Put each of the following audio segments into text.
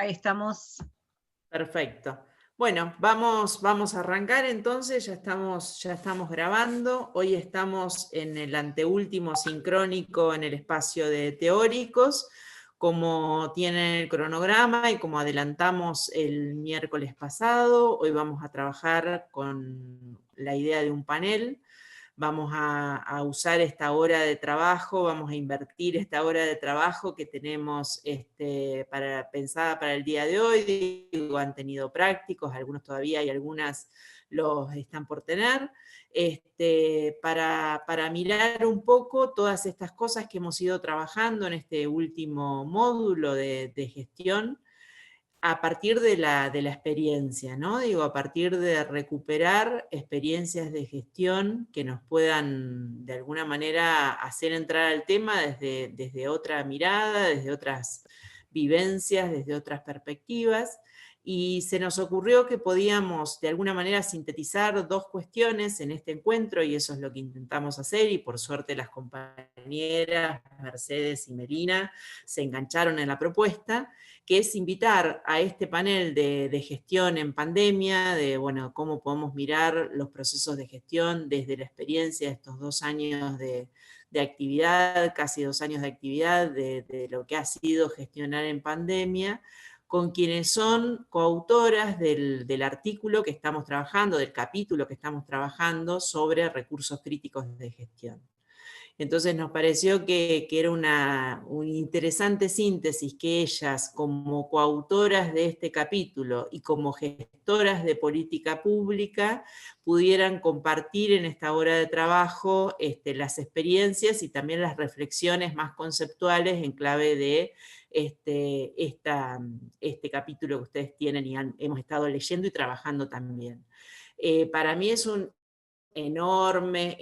Ahí estamos. Perfecto. Bueno, vamos a arrancar entonces, ya estamos grabando. Hoy estamos en el anteúltimo sincrónico en el espacio de teóricos, como tiene el cronograma y como adelantamos el miércoles pasado. Hoy vamos a trabajar con la idea de un panel. Vamos a usar esta hora de trabajo, vamos a invertir esta hora de trabajo que tenemos pensada para el día de hoy. Digo, han tenido prácticos, algunos todavía y algunas los están por tener, para mirar un poco todas estas cosas que hemos ido trabajando en este último módulo de gestión, a partir de la experiencia, ¿no? Digo, a partir de recuperar experiencias de gestión que nos puedan de alguna manera hacer entrar al tema desde otra mirada, desde otras vivencias, desde otras perspectivas. Y se nos ocurrió que podíamos de alguna manera sintetizar dos cuestiones en este encuentro, y eso es lo que intentamos hacer, y por suerte las compañeras Mercedes y Melina se engancharon en la propuesta, que es invitar a este panel de gestión en pandemia, de bueno, cómo podemos mirar los procesos de gestión desde la experiencia de estos 2 años de actividad, casi 2 años de actividad, de lo que ha sido gestionar en pandemia, con quienes son coautoras del artículo que estamos trabajando, del capítulo que estamos trabajando sobre recursos críticos de gestión. Entonces nos pareció que era una interesante síntesis que ellas, como coautoras de este capítulo y como gestoras de política pública, pudieran compartir en esta hora de trabajo las experiencias y también las reflexiones más conceptuales en clave de este capítulo que ustedes tienen y hemos estado leyendo y trabajando también. Para mí es un enorme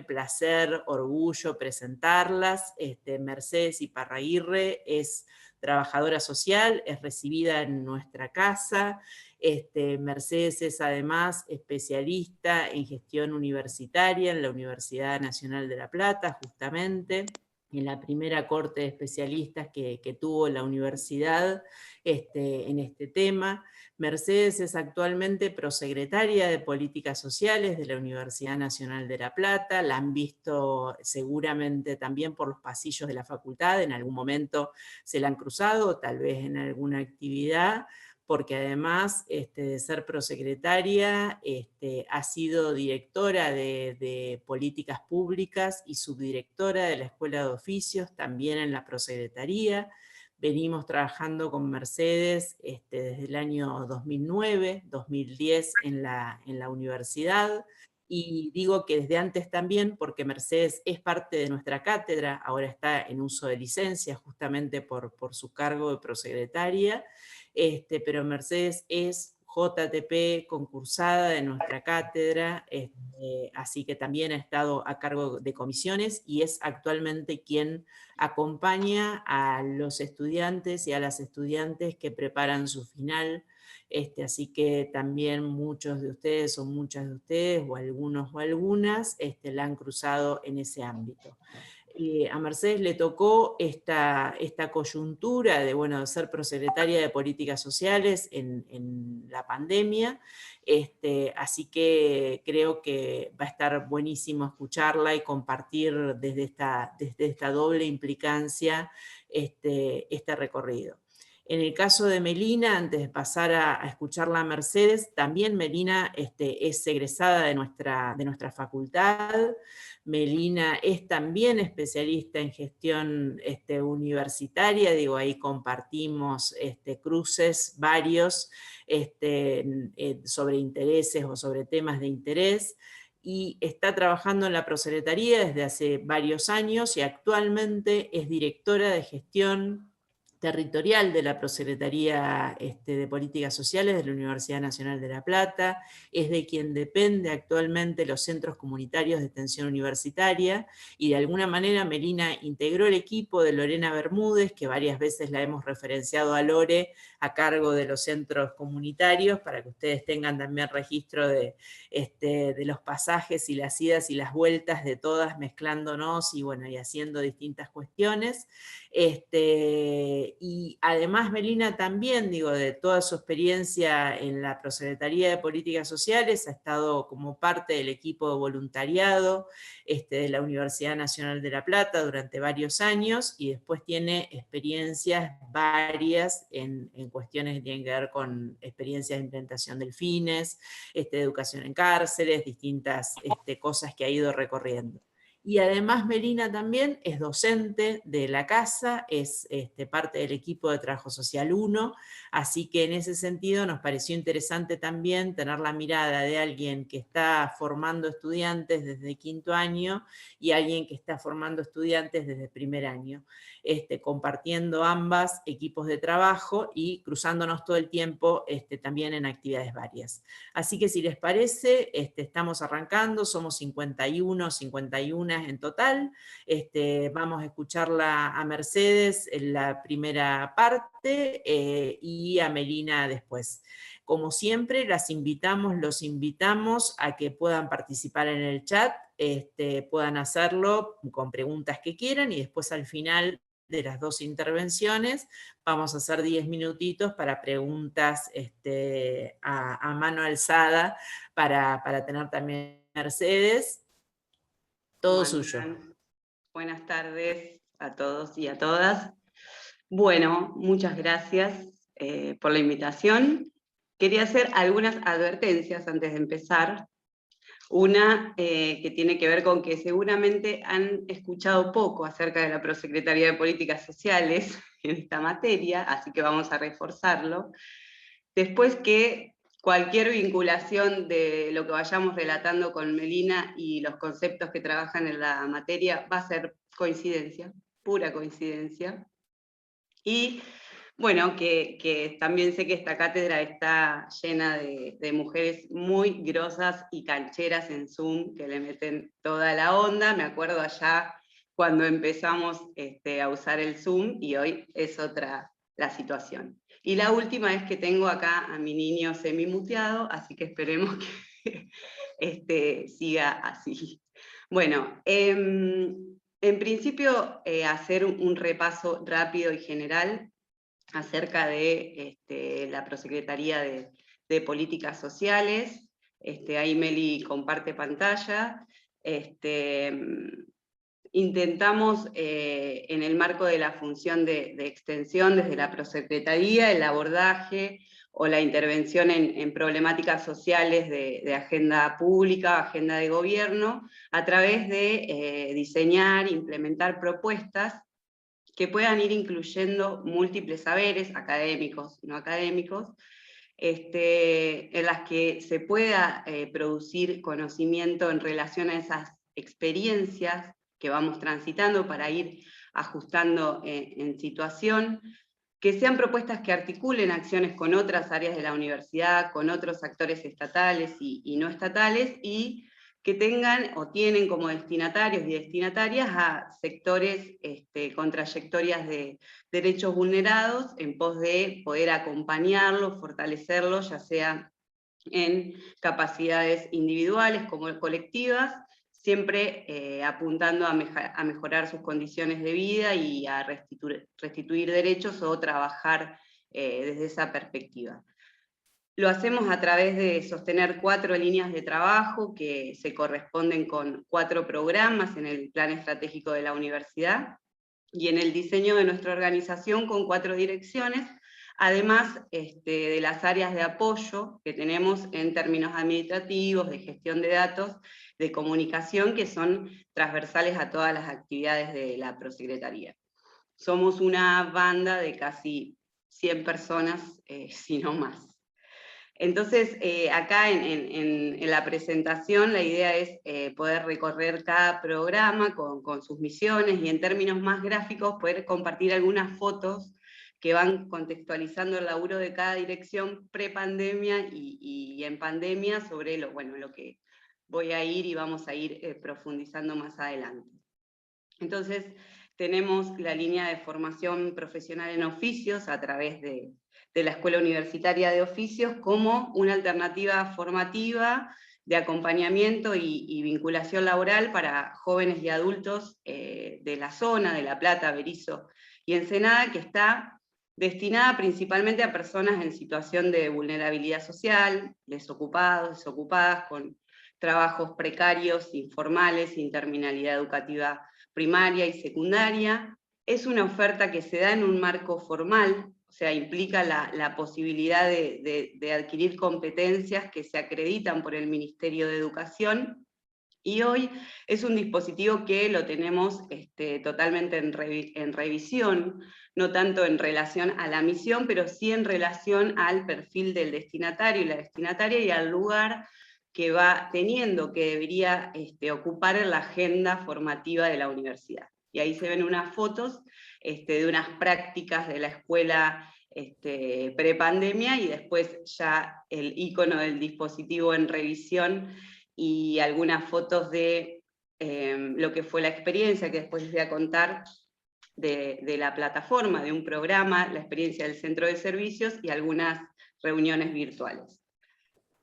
placer, orgullo presentarlas. Mercedes Iparraguirre es trabajadora social, es recibida en nuestra casa. Mercedes es además especialista en gestión universitaria en la Universidad Nacional de La Plata, justamente, en la primera corte de especialistas que tuvo la universidad en este tema. Mercedes es actualmente prosecretaria de Políticas Sociales de la Universidad Nacional de La Plata. La han visto seguramente también por los pasillos de la facultad, en algún momento se la han cruzado, tal vez en alguna actividad, porque además de ser prosecretaria, ha sido directora de Políticas Públicas y subdirectora de la Escuela de Oficios, también en la prosecretaría. Venimos trabajando con Mercedes desde el año 2009, 2010 en la universidad, y digo que desde antes también porque Mercedes es parte de nuestra cátedra, ahora está en uso de licencia justamente por su cargo de prosecretaria, pero Mercedes es JTP concursada de nuestra cátedra, así que también ha estado a cargo de comisiones y es actualmente quien acompaña a los estudiantes y a las estudiantes que preparan su final, así que también muchos de ustedes o muchas de ustedes o algunos o algunas la han cruzado en ese ámbito. A Mercedes le tocó esta coyuntura de, bueno, de ser prosecretaria de Políticas Sociales en la pandemia, así que creo que va a estar buenísimo escucharla y compartir desde esta doble implicancia este recorrido. En el caso de Melina, antes de pasar a escucharla a Mercedes, también Melina es egresada de nuestra facultad. Melina es también especialista en gestión universitaria, digo, ahí compartimos cruces varios sobre intereses o sobre temas de interés, y está trabajando en la prosecretaría desde hace varios años y actualmente es directora de gestión territorial de la Prosecretaría de Políticas Sociales de la Universidad Nacional de La Plata, es de quien depende actualmente los centros comunitarios de extensión universitaria, y de alguna manera Melina integró el equipo de Lorena Bermúdez, que varias veces la hemos referenciado a Lore, a cargo de los centros comunitarios, para que ustedes tengan también registro de los pasajes y las idas y las vueltas de todas mezclándonos y, bueno, y haciendo distintas cuestiones. Y además Melina también, digo, de toda su experiencia en la Prosecretaría de Políticas Sociales, ha estado como parte del equipo de voluntariado de la Universidad Nacional de La Plata durante varios años, y después tiene experiencias varias en cuestiones que tienen que ver con experiencias de implementación del fines, educación en cárceles, distintas cosas que ha ido recorriendo. Y además Melina también es docente de la casa, es parte del equipo de Trabajo Social 1, así que en ese sentido nos pareció interesante también tener la mirada de alguien que está formando estudiantes desde quinto año y alguien que está formando estudiantes desde primer año, compartiendo ambas equipos de trabajo y cruzándonos todo el tiempo también en actividades varias. Así que si les parece, estamos arrancando, somos 51 en total. Vamos a escucharla a Mercedes en la primera parte y a Melina después. Como siempre, los invitamos a que puedan participar en el chat, puedan hacerlo con preguntas que quieran, y después al final de las dos intervenciones vamos a hacer 10 minutitos para preguntas a mano alzada para tener también Mercedes. Todo suyo. Buenas tardes a todos y a todas. Bueno, muchas gracias por la invitación. Quería hacer algunas advertencias antes de empezar. Una que tiene que ver con que seguramente han escuchado poco acerca de la Prosecretaría de Políticas Sociales en esta materia, así que vamos a reforzarlo. Después que cualquier vinculación de lo que vayamos relatando con Melina y los conceptos que trabajan en la materia va a ser coincidencia, pura coincidencia. Y bueno, que también sé que esta cátedra está llena de mujeres muy grosas y cancheras en Zoom, que le meten toda la onda. Me acuerdo allá cuando empezamos a usar el Zoom, y hoy es otra la situación. Y la última es que tengo acá a mi niño semimuteado, así que esperemos que siga así. Bueno, en principio hacer un repaso rápido y general acerca de la Prosecretaría de Políticas Sociales. Ahí Meli comparte pantalla. Intentamos, en el marco de la función de extensión desde la Prosecretaría, el abordaje o la intervención en problemáticas sociales de agenda pública, agenda de gobierno, a través de diseñar, implementar propuestas que puedan ir incluyendo múltiples saberes, académicos, no académicos, en las que se pueda producir conocimiento en relación a esas experiencias que vamos transitando para ir ajustando en situación, que sean propuestas que articulen acciones con otras áreas de la universidad, con otros actores estatales y no estatales, y que tengan o tienen como destinatarios y destinatarias a sectores con trayectorias de derechos vulnerados, en pos de poder acompañarlos, fortalecerlos, ya sea en capacidades individuales como colectivas, siempre apuntando a mejorar sus condiciones de vida y a restituir derechos o trabajar desde esa perspectiva. Lo hacemos a través de sostener 4 líneas de trabajo que se corresponden con 4 programas en el plan estratégico de la universidad, y en el diseño de nuestra organización con 4 direcciones, además de las áreas de apoyo que tenemos en términos administrativos, de gestión de datos, de comunicación, que son transversales a todas las actividades de la Prosecretaría. Somos una banda de casi 100 personas, si no más. Entonces, acá en la presentación la idea es poder recorrer cada programa con sus misiones, y en términos más gráficos poder compartir algunas fotos que van contextualizando el laburo de cada dirección pre-pandemia y en pandemia sobre lo que voy a ir y vamos a ir profundizando más adelante. Entonces, tenemos la línea de formación profesional en oficios a través de la Escuela Universitaria de Oficios como una alternativa formativa de acompañamiento y vinculación laboral para jóvenes y adultos de la zona, de La Plata, Berisso y Ensenada, que está destinada principalmente a personas en situación de vulnerabilidad social, desocupados, desocupadas, con trabajos precarios, informales, interminalidad educativa primaria y secundaria. Es una oferta que se da en un marco formal, o sea, implica la posibilidad de adquirir competencias que se acreditan por el Ministerio de Educación, y hoy es un dispositivo que lo tenemos totalmente en revisión, no tanto en relación a la misión, pero sí en relación al perfil del destinatario y la destinataria y al lugar que va teniendo, que debería ocupar en la agenda formativa de la universidad. Y ahí se ven unas fotos de unas prácticas de la escuela prepandemia, y después ya el icono del dispositivo en revisión, y algunas fotos de lo que fue la experiencia, que después les voy a contar, de la plataforma, de un programa, la experiencia del centro de servicios y algunas reuniones virtuales.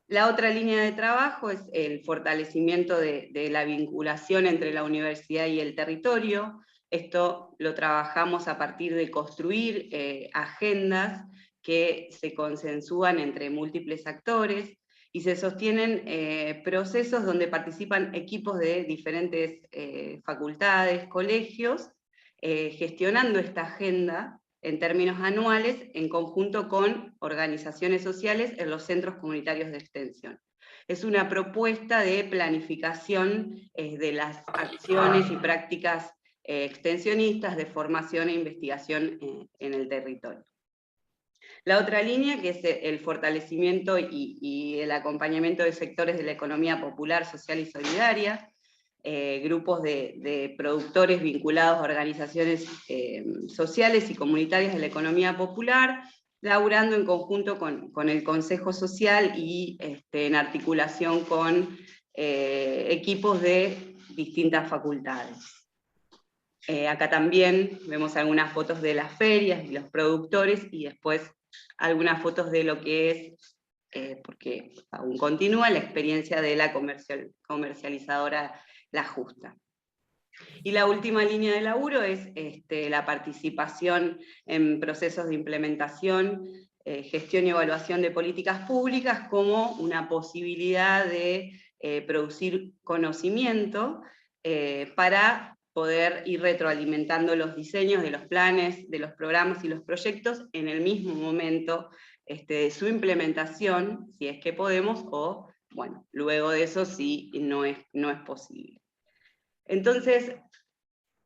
La otra línea de trabajo es el fortalecimiento de la vinculación entre la universidad y el territorio. Esto lo trabajamos a partir de construir agendas que se consensúan entre múltiples actores, y se sostienen procesos donde participan equipos de diferentes facultades, colegios, gestionando esta agenda en términos anuales en conjunto con organizaciones sociales en los centros comunitarios de extensión. Es una propuesta de planificación de las acciones y prácticas extensionistas de formación e investigación en el territorio. La otra línea, que es el fortalecimiento y el acompañamiento de sectores de la economía popular, social y solidaria, grupos de productores vinculados a organizaciones sociales y comunitarias de la economía popular, laburando en conjunto con el Consejo Social y en articulación con equipos de distintas facultades. Acá también vemos algunas fotos de las ferias y los productores, y después algunas fotos de lo que es, porque aún continúa, la experiencia de la comercializadora La Justa. Y la última línea de laburo es la participación en procesos de implementación, gestión y evaluación de políticas públicas como una posibilidad de producir conocimiento para poder ir retroalimentando los diseños de los planes, de los programas y los proyectos en el mismo momento de su implementación, si es que podemos, o bueno, luego de eso sí no es posible. Entonces,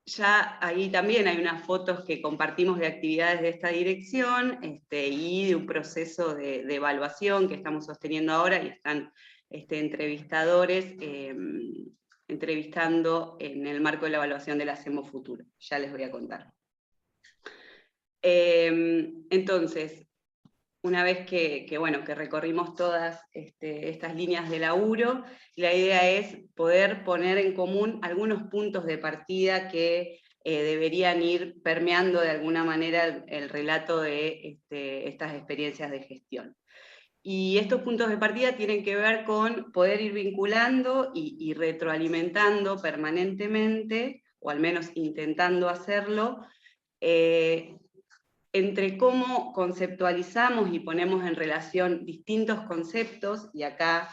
ya ahí también hay unas fotos que compartimos de actividades de esta dirección y de un proceso de evaluación que estamos sosteniendo ahora, y están entrevistadores entrevistando en el marco de la evaluación del Hacemos Futuro. Ya les voy a contar. Entonces, una vez que recorrimos todas estas líneas de laburo, la idea es poder poner en común algunos puntos de partida que deberían ir permeando de alguna manera el relato de estas experiencias de gestión. Y estos puntos de partida tienen que ver con poder ir vinculando y retroalimentando permanentemente, o al menos intentando hacerlo, entre cómo conceptualizamos y ponemos en relación distintos conceptos, y acá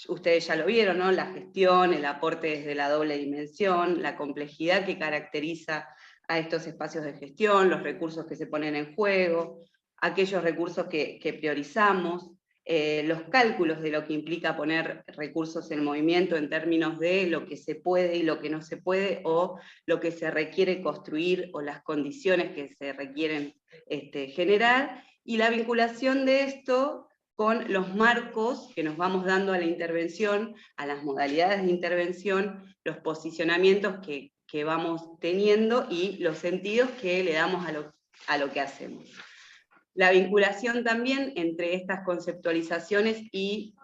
ustedes ya lo vieron, ¿no? La gestión, el aporte desde la doble dimensión, la complejidad que caracteriza a estos espacios de gestión, los recursos que se ponen en juego, aquellos recursos que priorizamos, los cálculos de lo que implica poner recursos en movimiento en términos de lo que se puede y lo que no se puede, o lo que se requiere construir, o las condiciones que se requieren generar, y la vinculación de esto con los marcos que nos vamos dando a la intervención, a las modalidades de intervención, los posicionamientos que vamos teniendo y los sentidos que le damos a lo que hacemos. La vinculación también entre estas conceptualizaciones y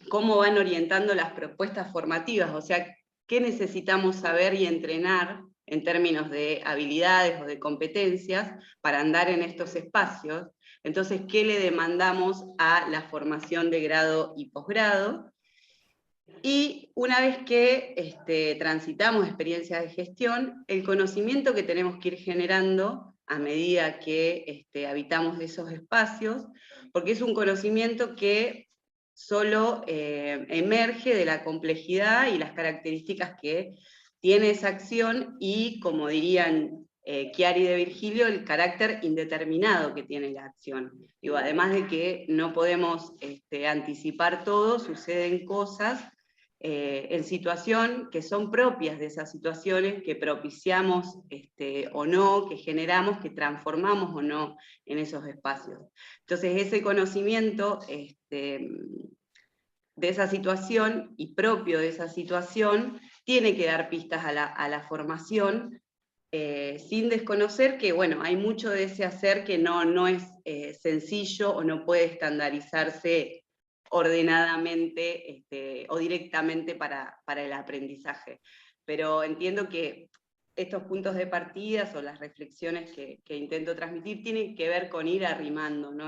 cómo van orientando las propuestas formativas, o sea, qué necesitamos saber y entrenar en términos de habilidades o de competencias para andar en estos espacios. Entonces, ¿qué le demandamos a la formación de grado y posgrado? Y una vez que transitamos experiencias de gestión, el conocimiento que tenemos que ir generando a medida que habitamos esos espacios, porque es un conocimiento que solo emerge de la complejidad y las características que tiene esa acción y, como dirían Chiari de Virgilio, el carácter indeterminado que tiene la acción. Digo, además de que no podemos anticipar todo, suceden cosas en situación que son propias de esas situaciones que propiciamos o no, que generamos, que transformamos o no en esos espacios. Entonces ese conocimiento de esa situación y propio de esa situación tiene que dar pistas a la formación, sin desconocer que, bueno, hay mucho de ese hacer que no es sencillo o no puede estandarizarse ordenadamente o directamente para el aprendizaje. Pero entiendo que estos puntos de partida o las reflexiones que intento transmitir tienen que ver con ir arrimando, ¿no?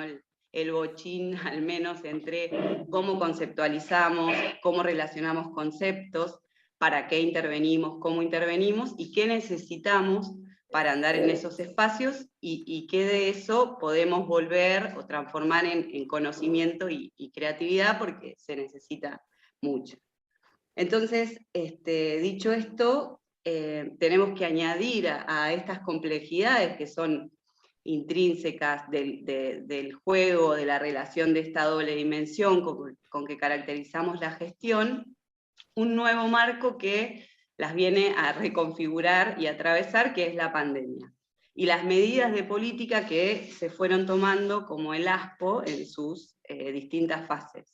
El bochín, al menos, entre cómo conceptualizamos, cómo relacionamos conceptos, para qué intervenimos, cómo intervenimos y qué necesitamos para andar en esos espacios y qué de eso podemos volver o transformar en conocimiento y creatividad, porque se necesita mucho. Entonces, dicho esto, tenemos que añadir a estas complejidades que son intrínsecas del juego, de la relación de esta doble dimensión con que caracterizamos la gestión, un nuevo marco que las viene a reconfigurar y atravesar, que es la pandemia. Y las medidas de política que se fueron tomando como el ASPO en sus distintas fases.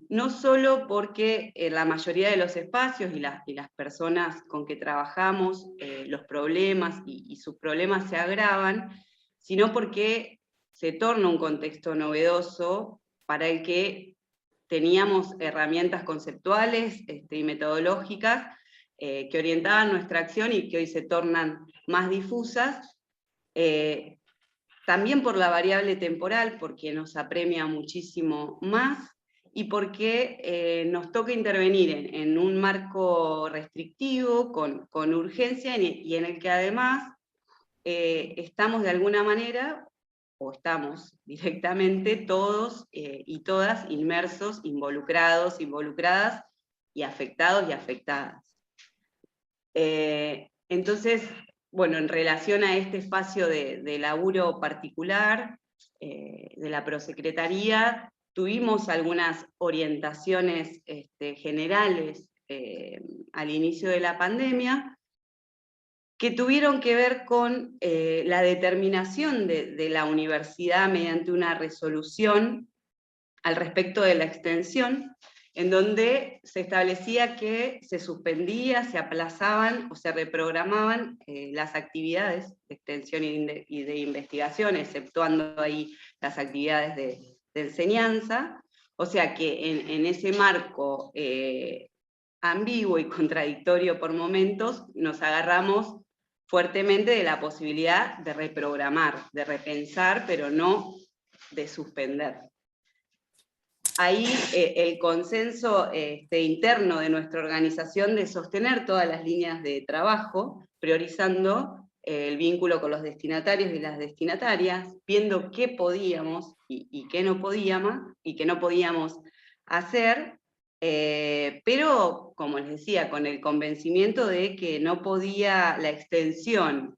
No solo porque en la mayoría de los espacios y las personas con que trabajamos, los problemas y sus problemas se agravan, sino porque se torna un contexto novedoso para el que teníamos herramientas conceptuales y metodológicas que orientaban nuestra acción y que hoy se tornan más difusas, también por la variable temporal, porque nos apremia muchísimo más, y porque nos toca intervenir en un marco restrictivo, con urgencia, y en el que además estamos de alguna manera, o estamos directamente todos y todas inmersos, involucrados, involucradas, y afectados y afectadas. Entonces, bueno, en relación a este espacio de laburo particular de la prosecretaría, tuvimos algunas orientaciones generales al inicio de la pandemia, que tuvieron que ver con la determinación de la universidad mediante una resolución al respecto de la extensión, en donde se establecía que se suspendía, se aplazaban o se reprogramaban las actividades de extensión y de investigación, exceptuando ahí las actividades de enseñanza. O sea que en ese marco ambiguo y contradictorio por momentos, nos agarramos fuertemente de la posibilidad de reprogramar, de repensar, pero no de suspender. Ahí el consenso interno de nuestra organización de sostener todas las líneas de trabajo, priorizando el vínculo con los destinatarios y las destinatarias, viendo qué podíamos y qué no podíamos hacer, pero, como les decía, con el convencimiento de que no podía la extensión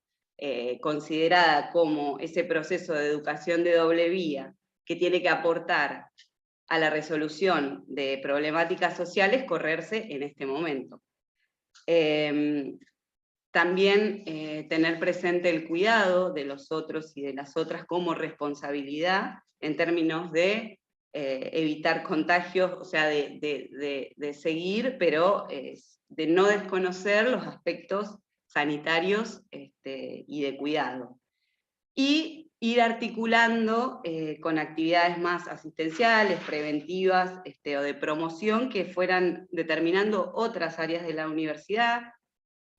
considerada como ese proceso de educación de doble vía, que tiene que aportar a la resolución de problemáticas sociales, correrse en este momento. También tener presente el cuidado de los otros y de las otras como responsabilidad en términos de evitar contagios, o sea, de seguir, pero de no desconocer los aspectos sanitarios y de cuidado. Y ir articulando con actividades más asistenciales, preventivas o de promoción, que fueran determinando otras áreas de la universidad,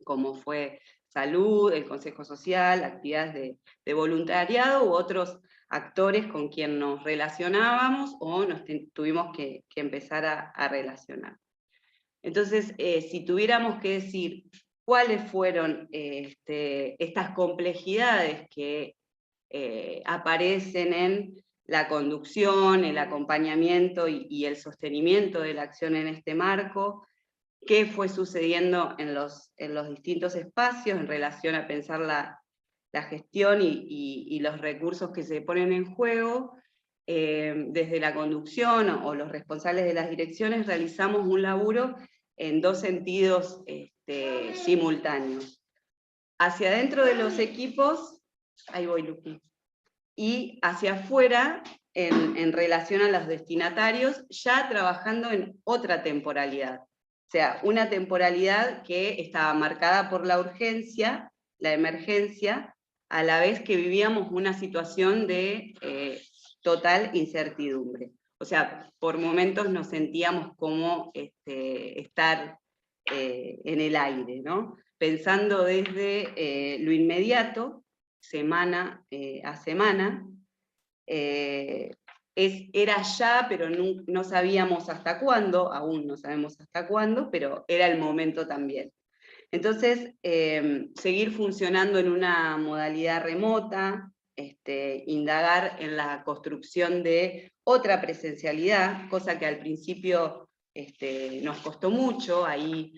como fue salud, el consejo social, actividades de voluntariado u otros actores con quien nos relacionábamos o nos tuvimos que empezar a relacionar. Entonces, si tuviéramos que decir cuáles fueron estas complejidades que aparecen en la conducción, el acompañamiento y el sostenimiento de la acción en este marco, qué fue sucediendo en los distintos espacios en relación a pensar la gestión y los recursos que se ponen en juego. Desde la conducción o los responsables de las direcciones realizamos un laburo en dos sentidos simultáneos. Hacia adentro de los equipos, ahí voy Luqui, y hacia afuera en relación a los destinatarios, ya trabajando en otra temporalidad. O sea, una temporalidad que estaba marcada por la urgencia, la emergencia, a la vez que vivíamos una situación de total incertidumbre. O sea, por momentos nos sentíamos como estar en el aire, ¿no? Pensando desde lo inmediato, semana a semana, era ya, pero no sabíamos hasta cuándo, aún no sabemos hasta cuándo, pero era el momento también. Entonces, seguir funcionando en una modalidad remota, indagar en la construcción de otra presencialidad, cosa que al principio nos costó mucho. Ahí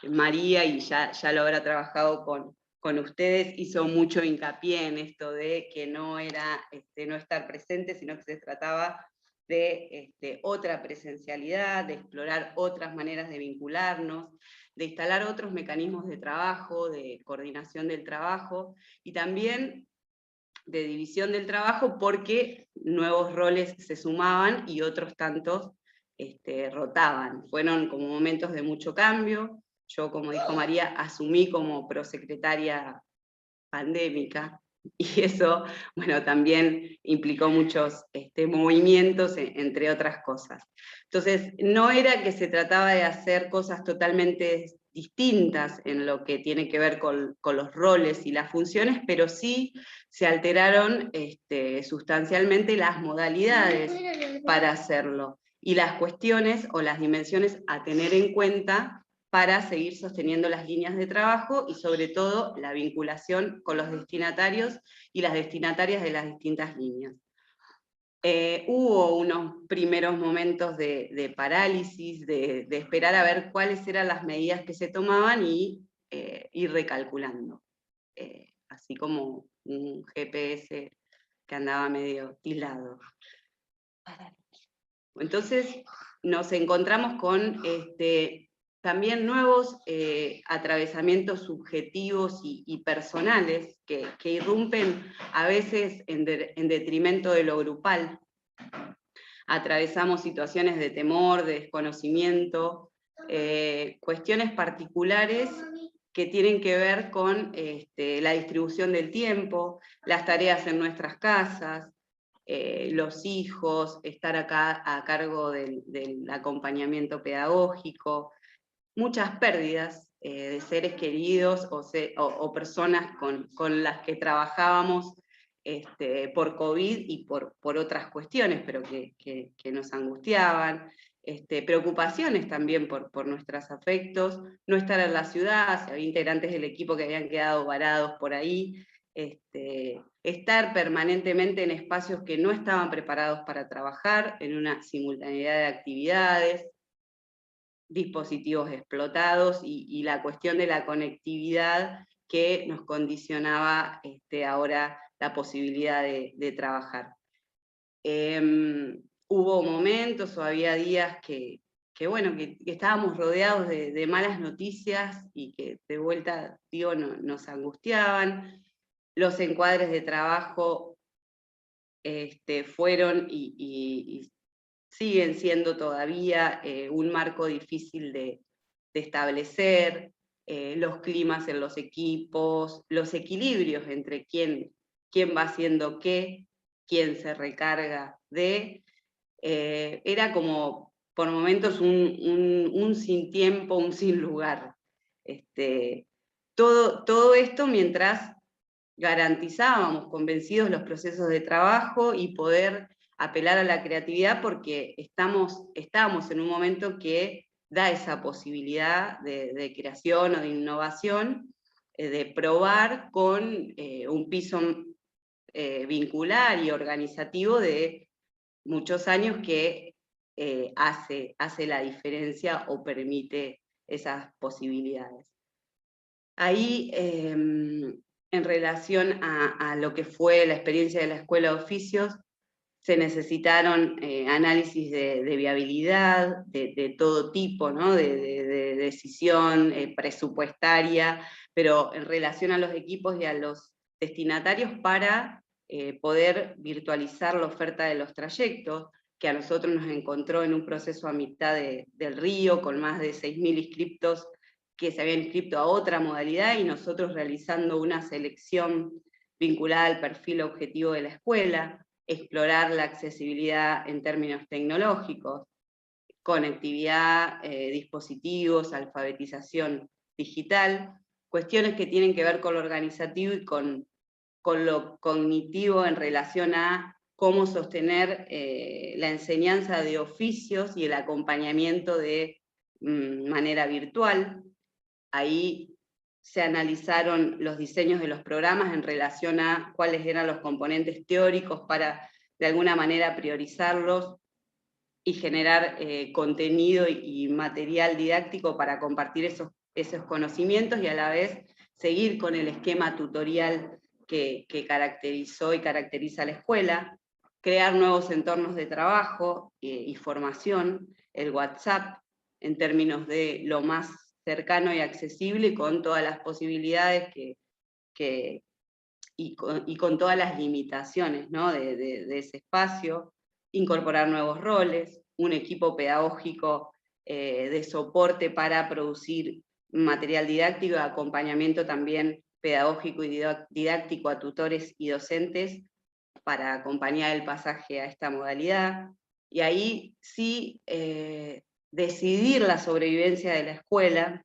María, y ya lo habrá trabajado con ustedes, hizo mucho hincapié en esto de que no era no estar presente, sino que se trataba de otra presencialidad, de explorar otras maneras de vincularnos, de instalar otros mecanismos de trabajo, de coordinación del trabajo, y también de división del trabajo, porque nuevos roles se sumaban y otros tantos rotaban. Fueron como momentos de mucho cambio. Yo, como dijo María, asumí como prosecretaria pandémica, y eso, bueno, también implicó muchos movimientos, entre otras cosas. Entonces, no era que se trataba de hacer cosas totalmente distintas en lo que tiene que ver con los roles y las funciones, pero sí se alteraron sustancialmente las modalidades para hacerlo, y las cuestiones o las dimensiones a tener en cuenta para seguir sosteniendo las líneas de trabajo y sobre todo la vinculación con los destinatarios y las destinatarias de las distintas líneas. Hubo unos primeros momentos de parálisis, de esperar a ver cuáles eran las medidas que se tomaban y ir recalculando. Así como un GPS que andaba medio tildado. Entonces nos encontramos con también nuevos atravesamientos subjetivos y personales que irrumpen a veces en detrimento de lo grupal. Atravesamos situaciones de temor, de desconocimiento, cuestiones particulares que tienen que ver con la distribución del tiempo, las tareas en nuestras casas, los hijos, estar acá a cargo del acompañamiento pedagógico, muchas pérdidas de seres queridos o personas con las que trabajábamos por COVID y por otras cuestiones, pero que nos angustiaban, preocupaciones también por nuestros afectos, no estar en la ciudad, había integrantes del equipo que habían quedado varados por ahí, estar permanentemente en espacios que no estaban preparados para trabajar, en una simultaneidad de actividades, dispositivos explotados y la cuestión de la conectividad que nos condicionaba ahora la posibilidad de trabajar. Hubo momentos o había días que estábamos rodeados de malas noticias y que de vuelta, digo, nos angustiaban. Los encuadres de trabajo fueron y siguen siendo todavía un marco difícil de establecer, los climas en los equipos, los equilibrios entre quién va haciendo qué, quién se recarga de, era como por momentos un sin tiempo, un sin lugar. Todo esto mientras garantizábamos convencidos los procesos de trabajo y poder apelar a la creatividad, porque estábamos en un momento que da esa posibilidad de creación o de innovación, de probar con un piso vincular y organizativo de muchos años que hace la diferencia o permite esas posibilidades. Ahí, en relación a lo que fue la experiencia de la Escuela de Oficios, se necesitaron análisis de viabilidad, de todo tipo, ¿no? de decisión presupuestaria, pero en relación a los equipos y a los destinatarios para poder virtualizar la oferta de los trayectos, que a nosotros nos encontró en un proceso a mitad del río, con más de 6.000 inscriptos que se habían inscrito a otra modalidad, y nosotros realizando una selección vinculada al perfil objetivo de la escuela, explorar la accesibilidad en términos tecnológicos, conectividad, dispositivos, alfabetización digital, cuestiones que tienen que ver con lo organizativo y con lo cognitivo en relación a cómo sostener la enseñanza de oficios y el acompañamiento de manera virtual. Ahí se analizaron los diseños de los programas en relación a cuáles eran los componentes teóricos para, de alguna manera, priorizarlos y generar contenido y material didáctico para compartir esos conocimientos, y a la vez seguir con el esquema tutorial que caracterizó y caracteriza a la escuela, crear nuevos entornos de trabajo y formación, el WhatsApp, en términos de lo más cercano y accesible, con todas las posibilidades y con todas las limitaciones, ¿no? de ese espacio, incorporar nuevos roles, un equipo pedagógico de soporte para producir material didáctico y acompañamiento también pedagógico y didáctico a tutores y docentes para acompañar el pasaje a esta modalidad. Y ahí sí decidir la sobrevivencia de la escuela,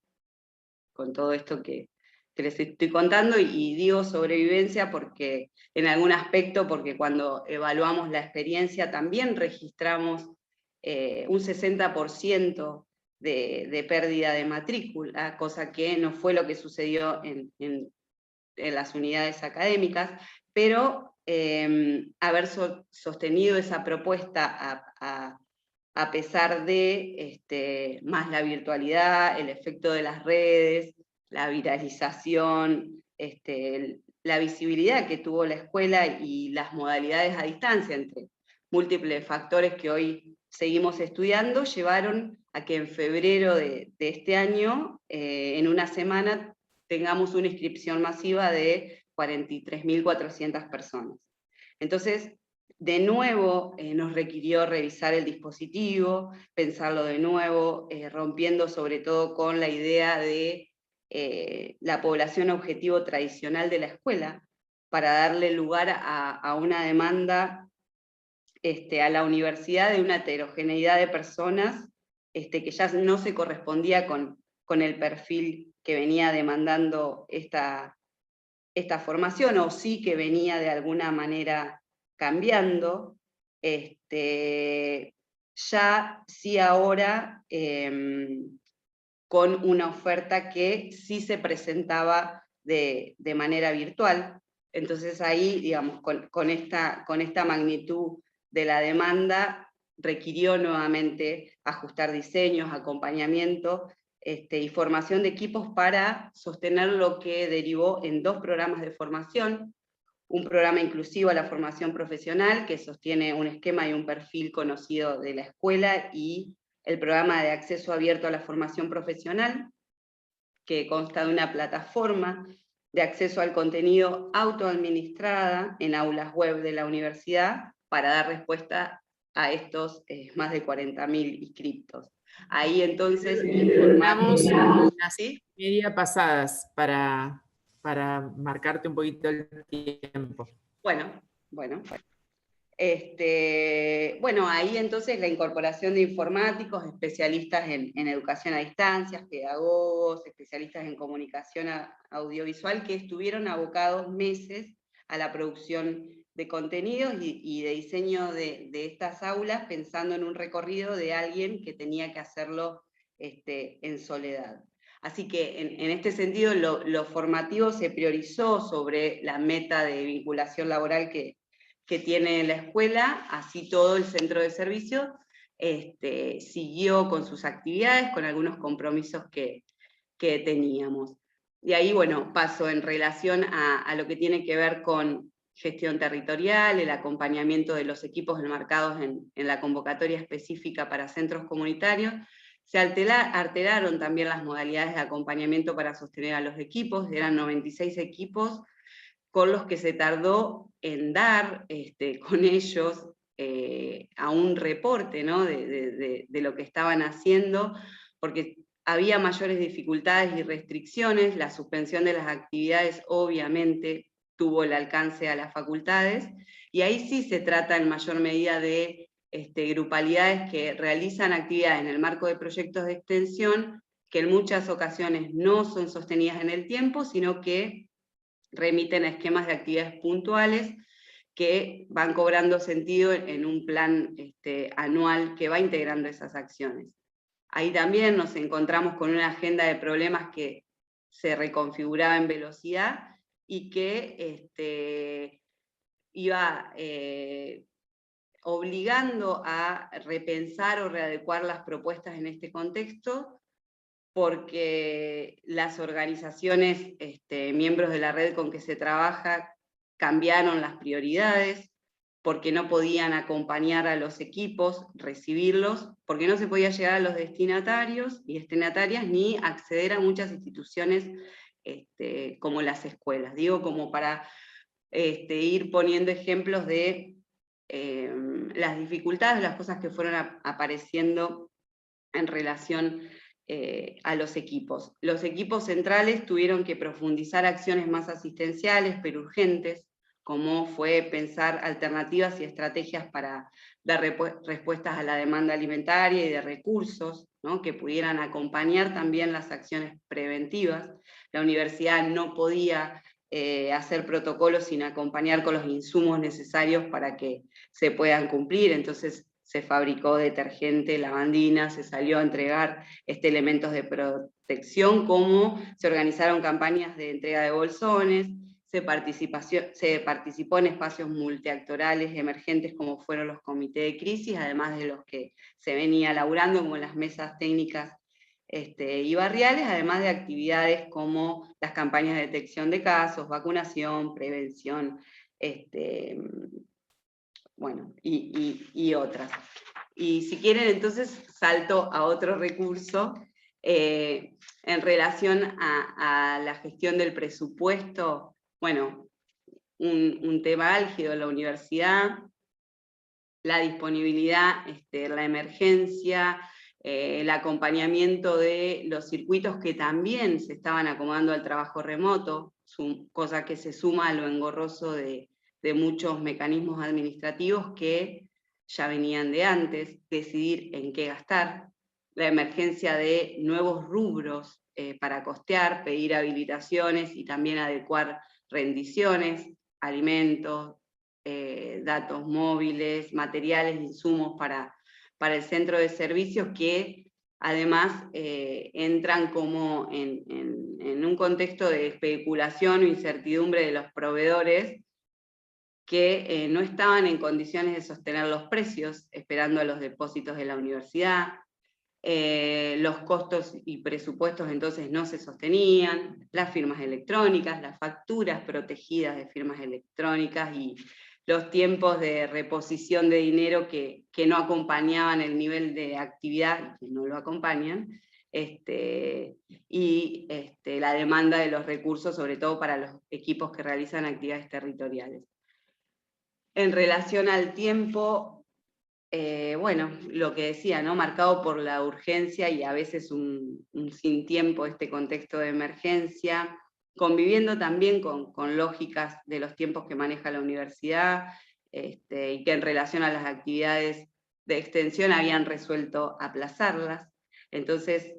con todo esto que les estoy contando, y digo sobrevivencia porque en algún aspecto, porque cuando evaluamos la experiencia también registramos un 60% de pérdida de matrícula, cosa que no fue lo que sucedió en las unidades académicas, pero haber sostenido esa propuesta a pesar de más la virtualidad, el efecto de las redes, la viralización, la visibilidad que tuvo la escuela y las modalidades a distancia, entre múltiples factores que hoy seguimos estudiando, llevaron a que en febrero de este año, en una semana, tengamos una inscripción masiva de 43.400 personas. Entonces, de nuevo nos requirió revisar el dispositivo, pensarlo de nuevo, rompiendo sobre todo con la idea de la población objetivo tradicional de la escuela, para darle lugar a una demanda a la universidad de una heterogeneidad de personas que ya no se correspondía con el perfil que venía demandando esta formación, o sí que venía de alguna manera cambiando, ya sí ahora con una oferta que sí se presentaba de manera virtual. Entonces ahí, digamos, con esta magnitud de la demanda, requirió nuevamente ajustar diseños, acompañamiento, y formación de equipos para sostener lo que derivó en 2 programas de formación: un programa inclusivo a la formación profesional, que sostiene un esquema y un perfil conocido de la escuela, y el programa de acceso abierto a la formación profesional, que consta de una plataforma de acceso al contenido autoadministrada en aulas web de la universidad, para dar respuesta a estos más de 40.000 inscriptos. Ahí entonces Terminamos unas ¿sí? media pasadas para marcarte un poquito el tiempo. Bueno. Bueno, ahí entonces la incorporación de informáticos, especialistas en educación a distancia, pedagogos, especialistas en comunicación audiovisual, que estuvieron abocados meses a la producción de contenidos y de diseño de estas aulas, pensando en un recorrido de alguien que tenía que hacerlo en soledad. Así que en este sentido lo formativo se priorizó sobre la meta de vinculación laboral que tiene la escuela, así todo el centro de servicio siguió con sus actividades, con algunos compromisos que teníamos. Y ahí, bueno, paso en relación a lo que tiene que ver con gestión territorial, el acompañamiento de los equipos enmarcados en la convocatoria específica para centros comunitarios. Se alteraron también las modalidades de acompañamiento para sostener a los equipos, eran 96 equipos con los que se tardó en dar con ellos a un reporte, ¿no? de lo que estaban haciendo, porque había mayores dificultades y restricciones, la suspensión de las actividades obviamente tuvo el alcance a las facultades, y ahí sí se trata en mayor medida de grupalidades que realizan actividades en el marco de proyectos de extensión, que en muchas ocasiones no son sostenidas en el tiempo, sino que remiten a esquemas de actividades puntuales que van cobrando sentido en un plan anual que va integrando esas acciones. Ahí también nos encontramos con una agenda de problemas que se reconfiguraba en velocidad y que iba obligando a repensar o readecuar las propuestas en este contexto, porque las organizaciones, miembros de la red con que se trabaja, cambiaron las prioridades, porque no podían acompañar a los equipos, recibirlos, porque no se podía llegar a los destinatarios y destinatarias, ni acceder a muchas instituciones como las escuelas. Digo, como para ir poniendo ejemplos de las dificultades, las cosas que fueron apareciendo en relación a los equipos. Los equipos centrales tuvieron que profundizar acciones más asistenciales, pero urgentes, como fue pensar alternativas y estrategias para dar respuestas a la demanda alimentaria y de recursos, ¿no? Que pudieran acompañar también las acciones preventivas. La universidad no podía hacer protocolos sin acompañar con los insumos necesarios para que se puedan cumplir, entonces se fabricó detergente, lavandina, se salió a entregar elementos de protección, como se organizaron campañas de entrega de bolsones, se participó en espacios multiactorales emergentes como fueron los comités de crisis, además de los que se venía laburando como las mesas técnicas y barriales, además de actividades como las campañas de detección de casos, vacunación, prevención, bueno, y otras. Y si quieren, entonces salto a otro recurso en relación a la gestión del presupuesto. Bueno, un tema álgido en la universidad, la disponibilidad, la emergencia, el acompañamiento de los circuitos que también se estaban acomodando al trabajo remoto, cosa que se suma a lo engorroso de muchos mecanismos administrativos que ya venían de antes, decidir en qué gastar, la emergencia de nuevos rubros para costear, pedir habilitaciones y también adecuar rendiciones, alimentos, datos móviles, materiales, insumos para el centro de servicios, que además entran como en un contexto de especulación o incertidumbre de los proveedores que no estaban en condiciones de sostener los precios, esperando a los depósitos de la universidad. Los costos y presupuestos entonces no se sostenían, las firmas electrónicas, las facturas protegidas de firmas electrónicas y los tiempos de reposición de dinero que no acompañaban el nivel de actividad, que no lo acompañan, y la demanda de los recursos, sobre todo para los equipos que realizan actividades territoriales. En relación al tiempo, bueno, lo que decía, ¿no? Marcado por la urgencia y a veces un sin tiempo, este contexto de emergencia, conviviendo también con lógicas de los tiempos que maneja la universidad, y que en relación a las actividades de extensión habían resuelto aplazarlas. Entonces,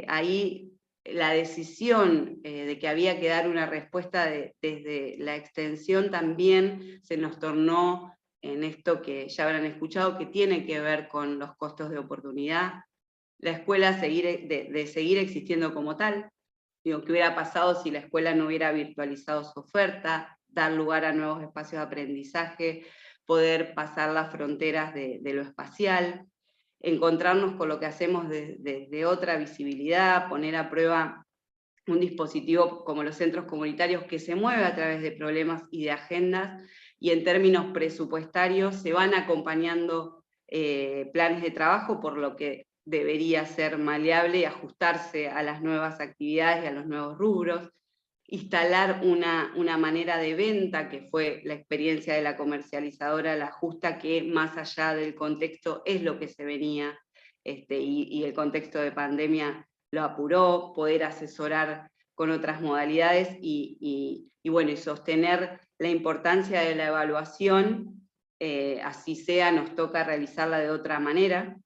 ahí la decisión de que había que dar una respuesta desde la extensión también se nos tornó en esto que ya habrán escuchado, que tiene que ver con los costos de oportunidad, la escuela de seguir existiendo como tal. Digo, ¿qué hubiera pasado si la escuela no hubiera virtualizado su oferta? Dar lugar a nuevos espacios de aprendizaje, poder pasar las fronteras de lo espacial, encontrarnos con lo que hacemos desde otra visibilidad, poner a prueba un dispositivo como los centros comunitarios que se mueve a través de problemas y de agendas, y en términos presupuestarios se van acompañando planes de trabajo, por lo que debería ser maleable y ajustarse a las nuevas actividades y a los nuevos rubros, instalar una manera de venta, que fue la experiencia de la comercializadora, la justa, que más allá del contexto es lo que se venía, y el contexto de pandemia lo apuró, poder asesorar con otras modalidades y bueno, y sostener la importancia de la evaluación, así sea, nos toca realizarla de otra manera,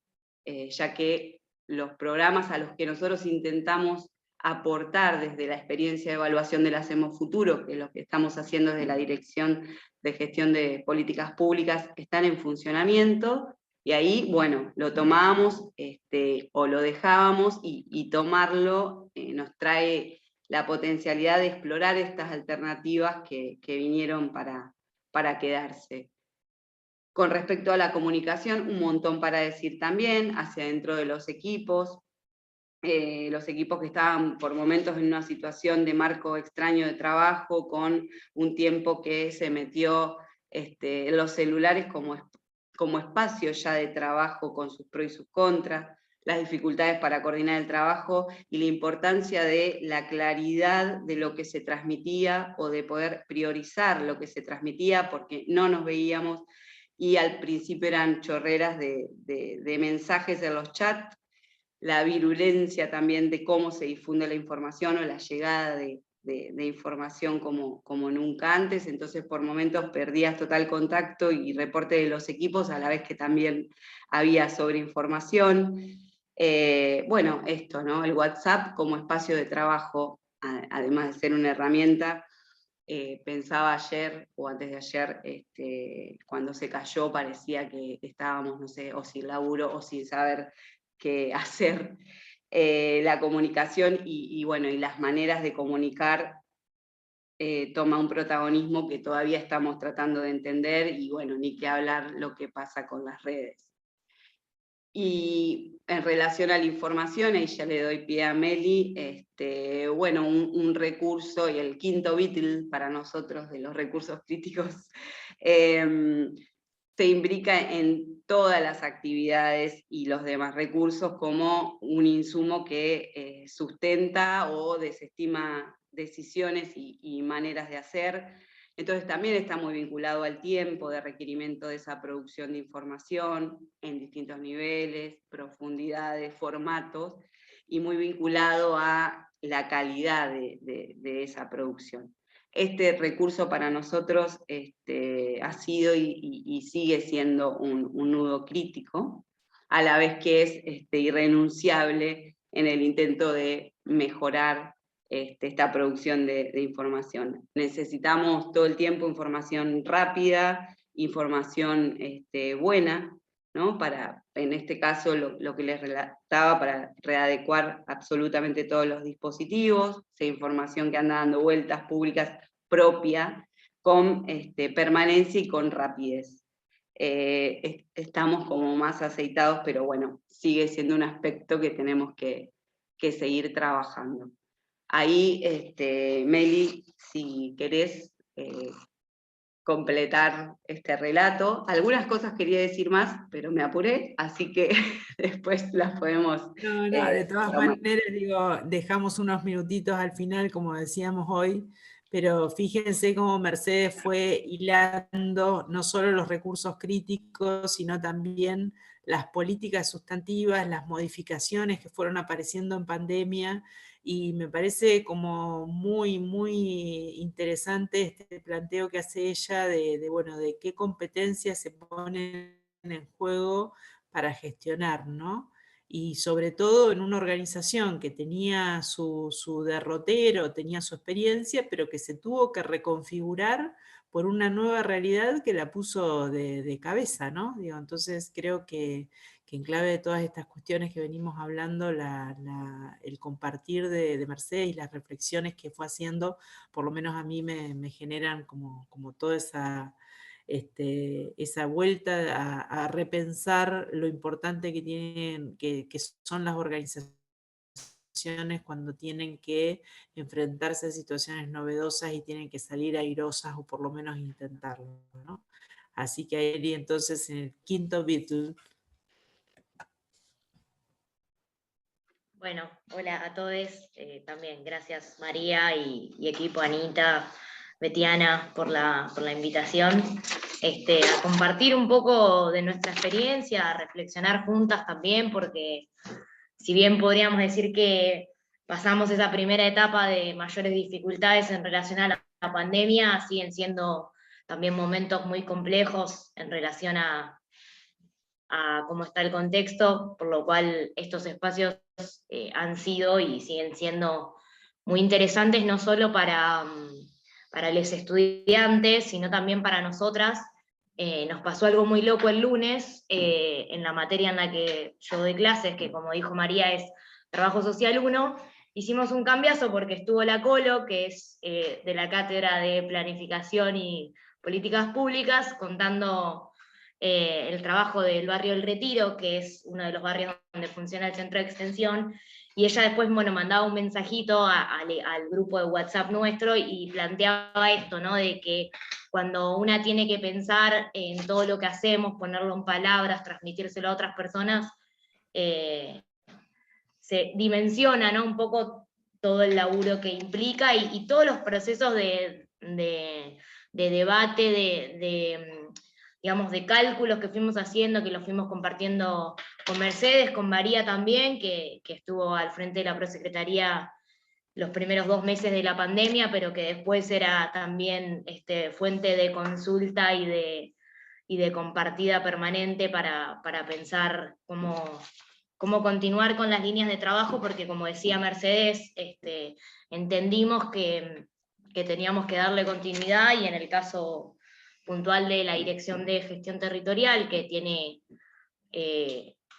ya que los programas a los que nosotros intentamos aportar desde la experiencia de evaluación del Hacemos Futuro, que es lo que estamos haciendo desde la Dirección de Gestión de Políticas Públicas, están en funcionamiento, y ahí, bueno, lo tomábamos o lo dejábamos, y tomarlo nos trae la potencialidad de explorar estas alternativas que vinieron para quedarse. Con respecto a la comunicación, un montón para decir también, hacia dentro de los equipos que estaban por momentos en una situación de marco extraño de trabajo, con un tiempo que se metió en los celulares como espacio ya de trabajo, con sus pros y sus contras, las dificultades para coordinar el trabajo y la importancia de la claridad de lo que se transmitía, o de poder priorizar lo que se transmitía, porque no nos veíamos, y al principio eran chorreras de mensajes en los chats, la virulencia también de cómo se difunde la información, o la llegada de información como nunca antes, entonces por momentos perdías total contacto y reporte de los equipos, a la vez que también había sobreinformación. Bueno, esto, ¿no? El WhatsApp como espacio de trabajo, además de ser una herramienta. Pensaba ayer o antes de ayer, cuando se cayó parecía que estábamos, no sé, o sin laburo o sin saber qué hacer. La comunicación bueno, y las maneras de comunicar toma un protagonismo que todavía estamos tratando de entender, y bueno, ni que hablar lo que pasa con las redes. Y en relación a la información, ahí ya le doy pie a Meli, bueno, un recurso, y el quinto Beatle para nosotros de los recursos críticos, se imbrica en todas las actividades y los demás recursos como un insumo que sustenta o desestima decisiones y maneras de hacer. Entonces también está muy vinculado al tiempo de requerimiento de esa producción de información en distintos niveles, profundidades, formatos, y muy vinculado a la calidad de esa producción. Este recurso para nosotros ha sido y sigue siendo un nudo crítico, a la vez que es irrenunciable en el intento de mejorar esta producción de información. Necesitamos todo el tiempo información rápida, información buena, ¿no? Para, en este caso, lo que les relataba, para readecuar absolutamente todos los dispositivos, información que anda dando vueltas públicas propia, con permanencia y con rapidez. Estamos como más aceitados, pero bueno, sigue siendo un aspecto que tenemos que seguir trabajando. Ahí, Meli, si querés completar este relato. Algunas cosas quería decir más, pero me apuré, así que después las podemos No, de todas tomar. maneras, digo, dejamos unos minutitos al final, como decíamos hoy, pero fíjense cómo Mercedes fue hilando no solo los recursos críticos, sino también las políticas sustantivas, las modificaciones que fueron apareciendo en pandemia, y me parece como muy, muy interesante este planteo que hace ella bueno, de qué competencias se ponen en juego para gestionar, ¿no? Y sobre todo en una organización que tenía su derrotero, tenía su experiencia, pero que se tuvo que reconfigurar por una nueva realidad que la puso de cabeza, ¿no? Digo, entonces creo que en clave de todas estas cuestiones que venimos hablando, el compartir de Mercedes y las reflexiones que fue haciendo, por lo menos a mí me generan como toda esa vuelta a repensar lo importante que tienen, que son las organizaciones cuando tienen que enfrentarse a situaciones novedosas y tienen que salir airosas o por lo menos intentarlo, ¿no? Así que ahí entonces en el quinto Beatle. Bueno, hola a todos, también gracias María y equipo, Anita, Betiana, por la invitación, a compartir un poco de nuestra experiencia, a reflexionar juntas también, porque si bien podríamos decir que pasamos esa primera etapa de mayores dificultades en relación a la pandemia, siguen siendo también momentos muy complejos en relación a cómo está el contexto, por lo cual estos espacios han sido y siguen siendo muy interesantes, no solo para los estudiantes, sino también para nosotras. Nos pasó algo muy loco el lunes, en la materia en la que yo doy clases, que como dijo María es Trabajo Social 1, hicimos un cambiazo porque estuvo la Colo, que es de la Cátedra de Planificación y Políticas Públicas, contando el trabajo del barrio El Retiro, que es uno de los barrios donde funciona el centro de extensión, y ella después, bueno, mandaba un mensajito al grupo de WhatsApp nuestro y planteaba esto, ¿no? De que cuando una tiene que pensar en todo lo que hacemos, ponerlo en palabras, transmitírselo a otras personas, se dimensiona, ¿no? Un poco todo el laburo que implica y todos los procesos de debate, digamos, de cálculos que fuimos haciendo, que los fuimos compartiendo con Mercedes, con María también, que estuvo al frente de la prosecretaría los primeros 2 meses de la pandemia, pero que después era también fuente de consulta y de compartida permanente para pensar cómo continuar con las líneas de trabajo, porque como decía Mercedes, entendimos que teníamos que darle continuidad, y en el caso puntual de la Dirección de Gestión Territorial, que tiene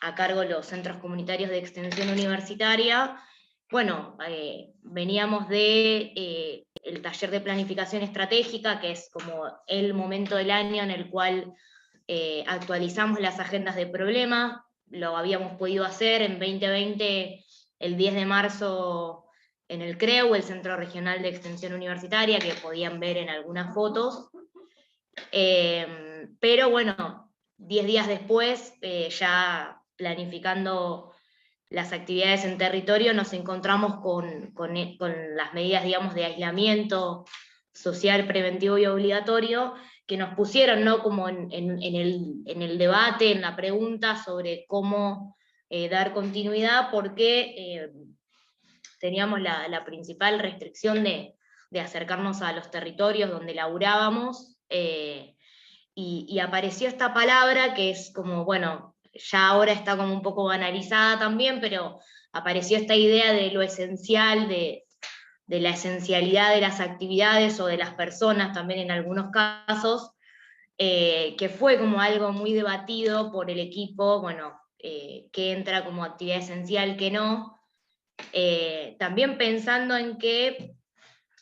a cargo los centros comunitarios de extensión universitaria, bueno, veníamos de el taller de planificación estratégica, que es como el momento del año en el cual actualizamos las agendas de problema. Lo habíamos podido hacer en 2020, el 10 de marzo, en el CREU, el Centro Regional de Extensión Universitaria, que podían ver en algunas fotos. Pero bueno, 10 días después, ya planificando las actividades en territorio, nos encontramos con las medidas, digamos, de aislamiento social, preventivo y obligatorio, que nos pusieron, ¿no? Como en el debate, en la pregunta sobre cómo dar continuidad, porque teníamos la principal restricción de acercarnos a los territorios donde laburábamos, y apareció esta palabra que es como, bueno, ya ahora está como un poco banalizada también, pero apareció esta idea de lo esencial, de la esencialidad de las actividades o de las personas también en algunos casos, que fue como algo muy debatido por el equipo, bueno, qué entra como actividad esencial, qué no. También pensando en que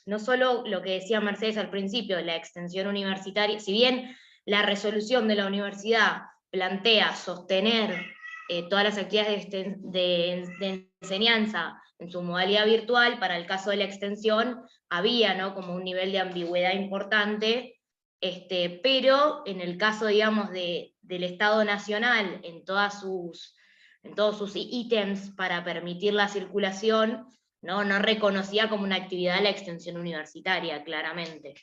no solo lo que decía Mercedes al principio, la extensión universitaria, si bien la resolución de la universidad plantea sostener todas las actividades de enseñanza en su modalidad virtual, para el caso de la extensión había, ¿no?, como un nivel de ambigüedad importante, pero en el caso, digamos, del Estado Nacional, en todos sus ítems para permitir la circulación, no reconocía como una actividad la extensión universitaria, claramente.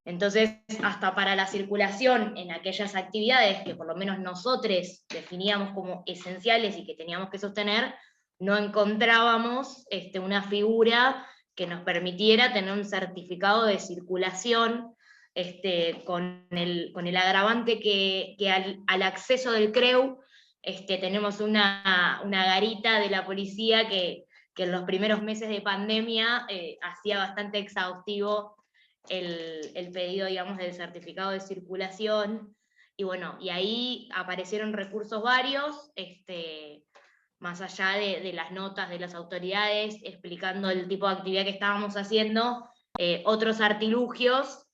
Entonces, hasta para la circulación en aquellas actividades que por lo menos nosotros definíamos como esenciales y que teníamos que sostener, no encontrábamos una figura que nos permitiera tener un certificado de circulación, con el agravante que al acceso del CREU tenemos una garita de la policía que en los primeros meses de pandemia hacía bastante exhaustivo el pedido, digamos, del certificado de circulación, y bueno, y ahí aparecieron recursos varios, más allá de las notas de las autoridades explicando el tipo de actividad que estábamos haciendo, otros artilugios,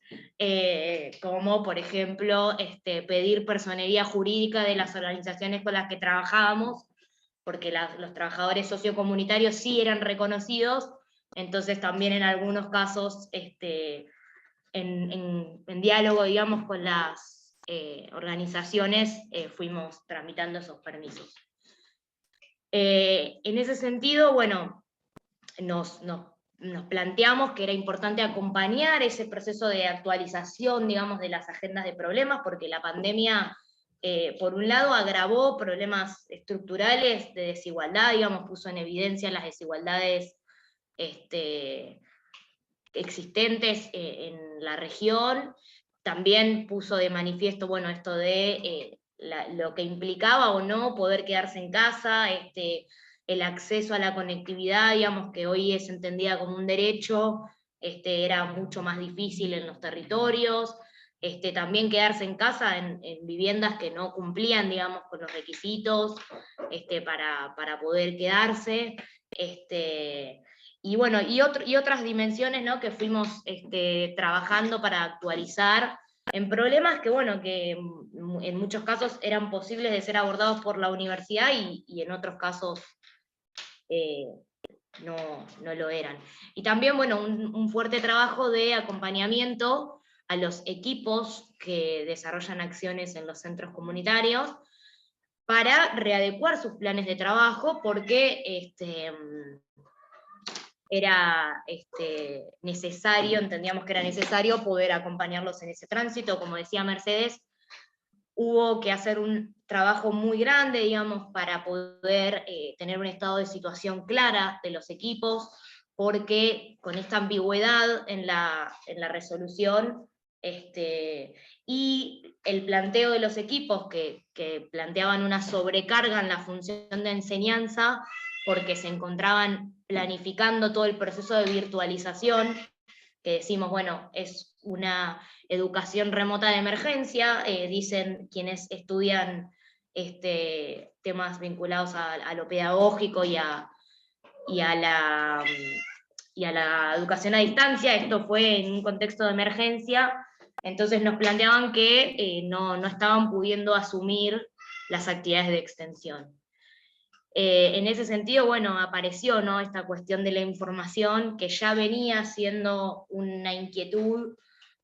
como por ejemplo pedir personería jurídica de las organizaciones con las que trabajábamos, porque los trabajadores sociocomunitarios sí eran reconocidos, entonces también en algunos casos en diálogo, digamos, con las organizaciones fuimos tramitando esos permisos. En ese sentido, bueno, nos planteamos que era importante acompañar ese proceso de actualización, digamos, de las agendas de problemas, porque la pandemia, por un lado, agravó problemas estructurales de desigualdad, digamos, puso en evidencia las desigualdades existentes en la región, también puso de manifiesto, bueno, esto de lo que implicaba o no poder quedarse en casa, el acceso a la conectividad, digamos, que hoy es entendida como un derecho, era mucho más difícil en los territorios, también quedarse en casa en viviendas que no cumplían, digamos, con los requisitos para poder quedarse, y bueno, y otras dimensiones, ¿no?, que fuimos trabajando para actualizar en problemas que, bueno, que en muchos casos eran posibles de ser abordados por la universidad y en otros casos no lo eran. Y también, bueno, un fuerte trabajo de acompañamiento a los equipos que desarrollan acciones en los centros comunitarios para readecuar sus planes de trabajo, porque era necesario, entendíamos que era necesario poder acompañarlos en ese tránsito. Como decía Mercedes, hubo que hacer un trabajo muy grande, digamos, para poder tener un estado de situación clara de los equipos, porque con esta ambigüedad en la resolución, y el planteo de los equipos que planteaban una sobrecarga en la función de enseñanza, porque se encontraban planificando todo el proceso de virtualización, que decimos, bueno, es una educación remota de emergencia, dicen quienes estudian temas vinculados a lo pedagógico y a la educación a distancia. Esto fue en un contexto de emergencia, entonces nos planteaban que no estaban pudiendo asumir las actividades de extensión. En ese sentido, bueno, apareció, ¿no?, esta cuestión de la información, que ya venía siendo una inquietud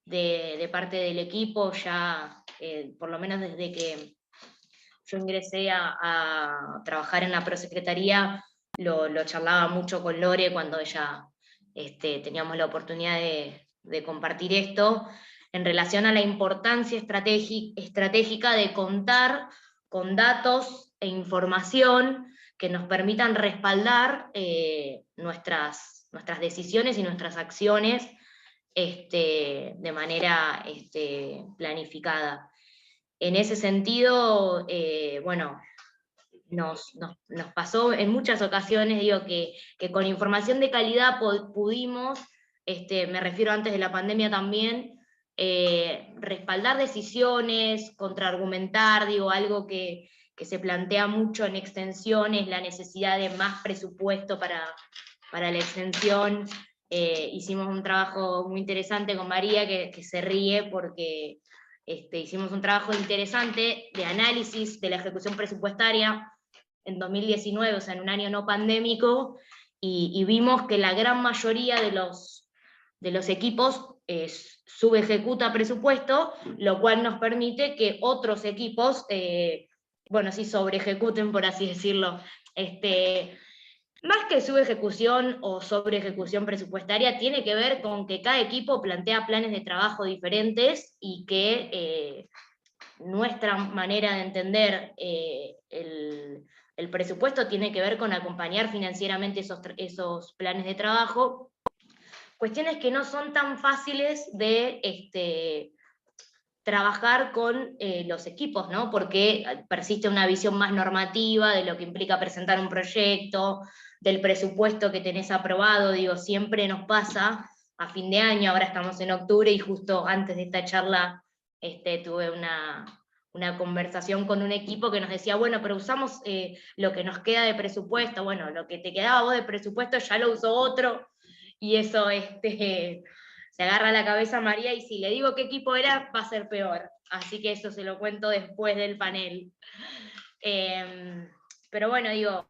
de parte del equipo, ya por lo menos desde que yo ingresé a trabajar en la prosecretaría, lo charlaba mucho con Lore cuando ella teníamos la oportunidad de compartir esto, en relación a la importancia estratégica de contar con datos e información que nos permitan respaldar nuestras decisiones y nuestras acciones de manera planificada. En ese sentido, bueno, nos pasó en muchas ocasiones, digo, que con información de calidad pudimos, me refiero antes de la pandemia también, respaldar decisiones, contraargumentar, digo, algo que se plantea mucho en extensión es la necesidad de más presupuesto para la extensión. Hicimos un trabajo muy interesante con María, que se ríe porque hicimos un trabajo interesante de análisis de la ejecución presupuestaria en 2019, o sea, en un año no pandémico, y vimos que la gran mayoría de los equipos subejecuta presupuesto, lo cual nos permite que otros equipos, bueno, sí, sobreejecuten, por así decirlo. Más que subejecución o sobreejecución presupuestaria, tiene que ver con que cada equipo plantea planes de trabajo diferentes, y que nuestra manera de entender el presupuesto tiene que ver con acompañar financieramente esos planes de trabajo, cuestiones que no son tan fáciles de trabajar con los equipos, ¿no? Porque persiste una visión más normativa de lo que implica presentar un proyecto, del presupuesto que tenés aprobado, digo, siempre nos pasa a fin de año, ahora estamos en octubre, y justo antes de esta charla tuve una conversación con un equipo que nos decía, bueno, pero usamos lo que nos queda de presupuesto, bueno, lo que te quedaba vos de presupuesto ya lo usó otro, y eso se agarra a la cabeza María, y si le digo qué equipo era, va a ser peor, así que eso se lo cuento después del panel. Pero bueno, digo,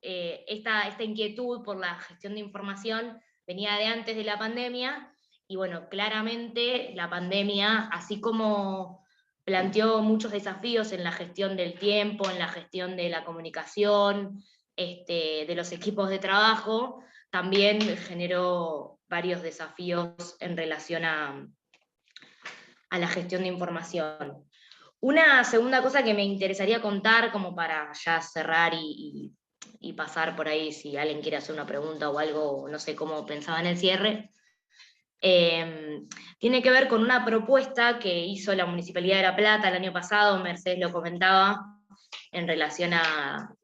esta inquietud por la gestión de información venía de antes de la pandemia, y bueno, claramente la pandemia, así como planteó muchos desafíos en la gestión del tiempo, en la gestión de la comunicación, de los equipos de trabajo, también generó varios desafíos en relación a la gestión de información. Una segunda cosa que me interesaría contar, como para ya cerrar y pasar por ahí, si alguien quiere hacer una pregunta o algo, no sé cómo pensaba en el cierre, tiene que ver con una propuesta que hizo la Municipalidad de La Plata el año pasado, Mercedes lo comentaba, en relación a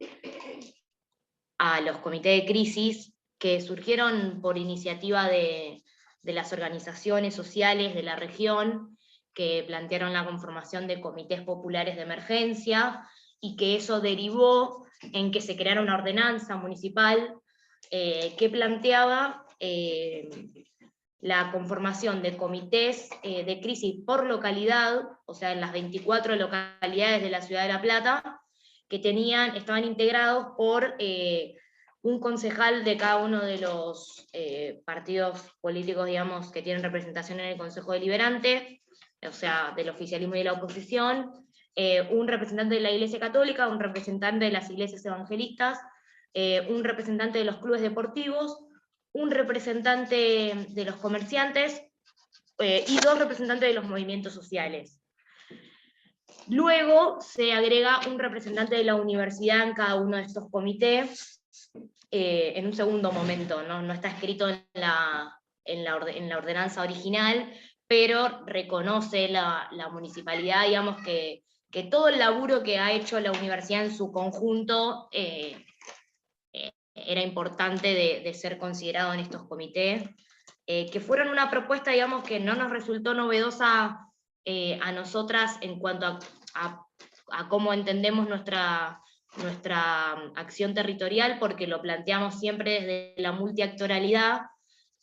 los comités de crisis, que surgieron por iniciativa de las organizaciones sociales de la región, que plantearon la conformación de comités populares de emergencia, y que eso derivó en que se creara una ordenanza municipal que planteaba la conformación de comités de crisis por localidad, o sea, en las 24 localidades de la ciudad de La Plata, que estaban integrados por un concejal de cada uno de los partidos políticos, digamos, que tienen representación en el Consejo Deliberante, o sea, del oficialismo y de la oposición, un representante de la Iglesia Católica, un representante de las iglesias evangelistas, un representante de los clubes deportivos, un representante de los comerciantes y 2 representantes de los movimientos sociales. Luego se agrega un representante de la universidad en cada uno de estos comités, en un segundo momento, no está escrito en la ordenanza original, pero reconoce la municipalidad, digamos, que todo el laburo que ha hecho la universidad en su conjunto era importante de ser considerado en estos comités, que fueron una propuesta, digamos, que no nos resultó novedosa a nosotras en cuanto a cómo entendemos nuestra acción territorial, porque lo planteamos siempre desde la multiactoralidad,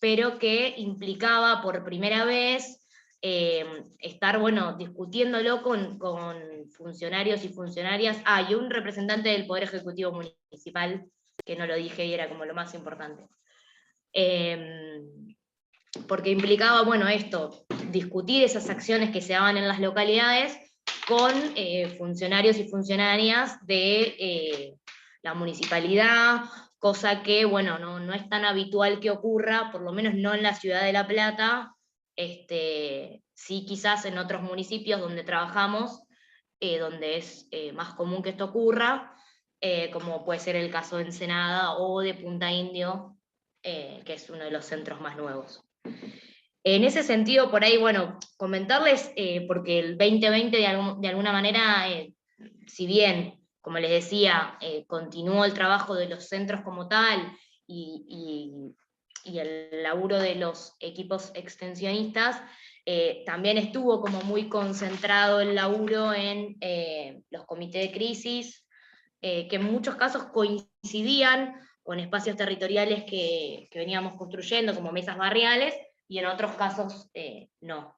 pero que implicaba por primera vez estar, bueno, discutiéndolo con funcionarios y funcionarias, y un representante del Poder Ejecutivo Municipal, que no lo dije y era como lo más importante. Porque implicaba, bueno, esto, discutir esas acciones que se daban en las localidades con funcionarios y funcionarias de la municipalidad, cosa que, bueno, no es tan habitual que ocurra, por lo menos no en la ciudad de La Plata, sí quizás en otros municipios donde trabajamos, donde es más común que esto ocurra, como puede ser el caso de Ensenada o de Punta Indio, que es uno de los centros más nuevos. En ese sentido, por ahí, bueno, comentarles, porque el 2020 de alguna manera, si bien, como les decía, continuó el trabajo de los centros como tal, y el laburo de los equipos extensionistas, también estuvo como muy concentrado el laburo en los comités de crisis, que en muchos casos coincidían con espacios territoriales que veníamos construyendo, como mesas barriales, y en otros casos no.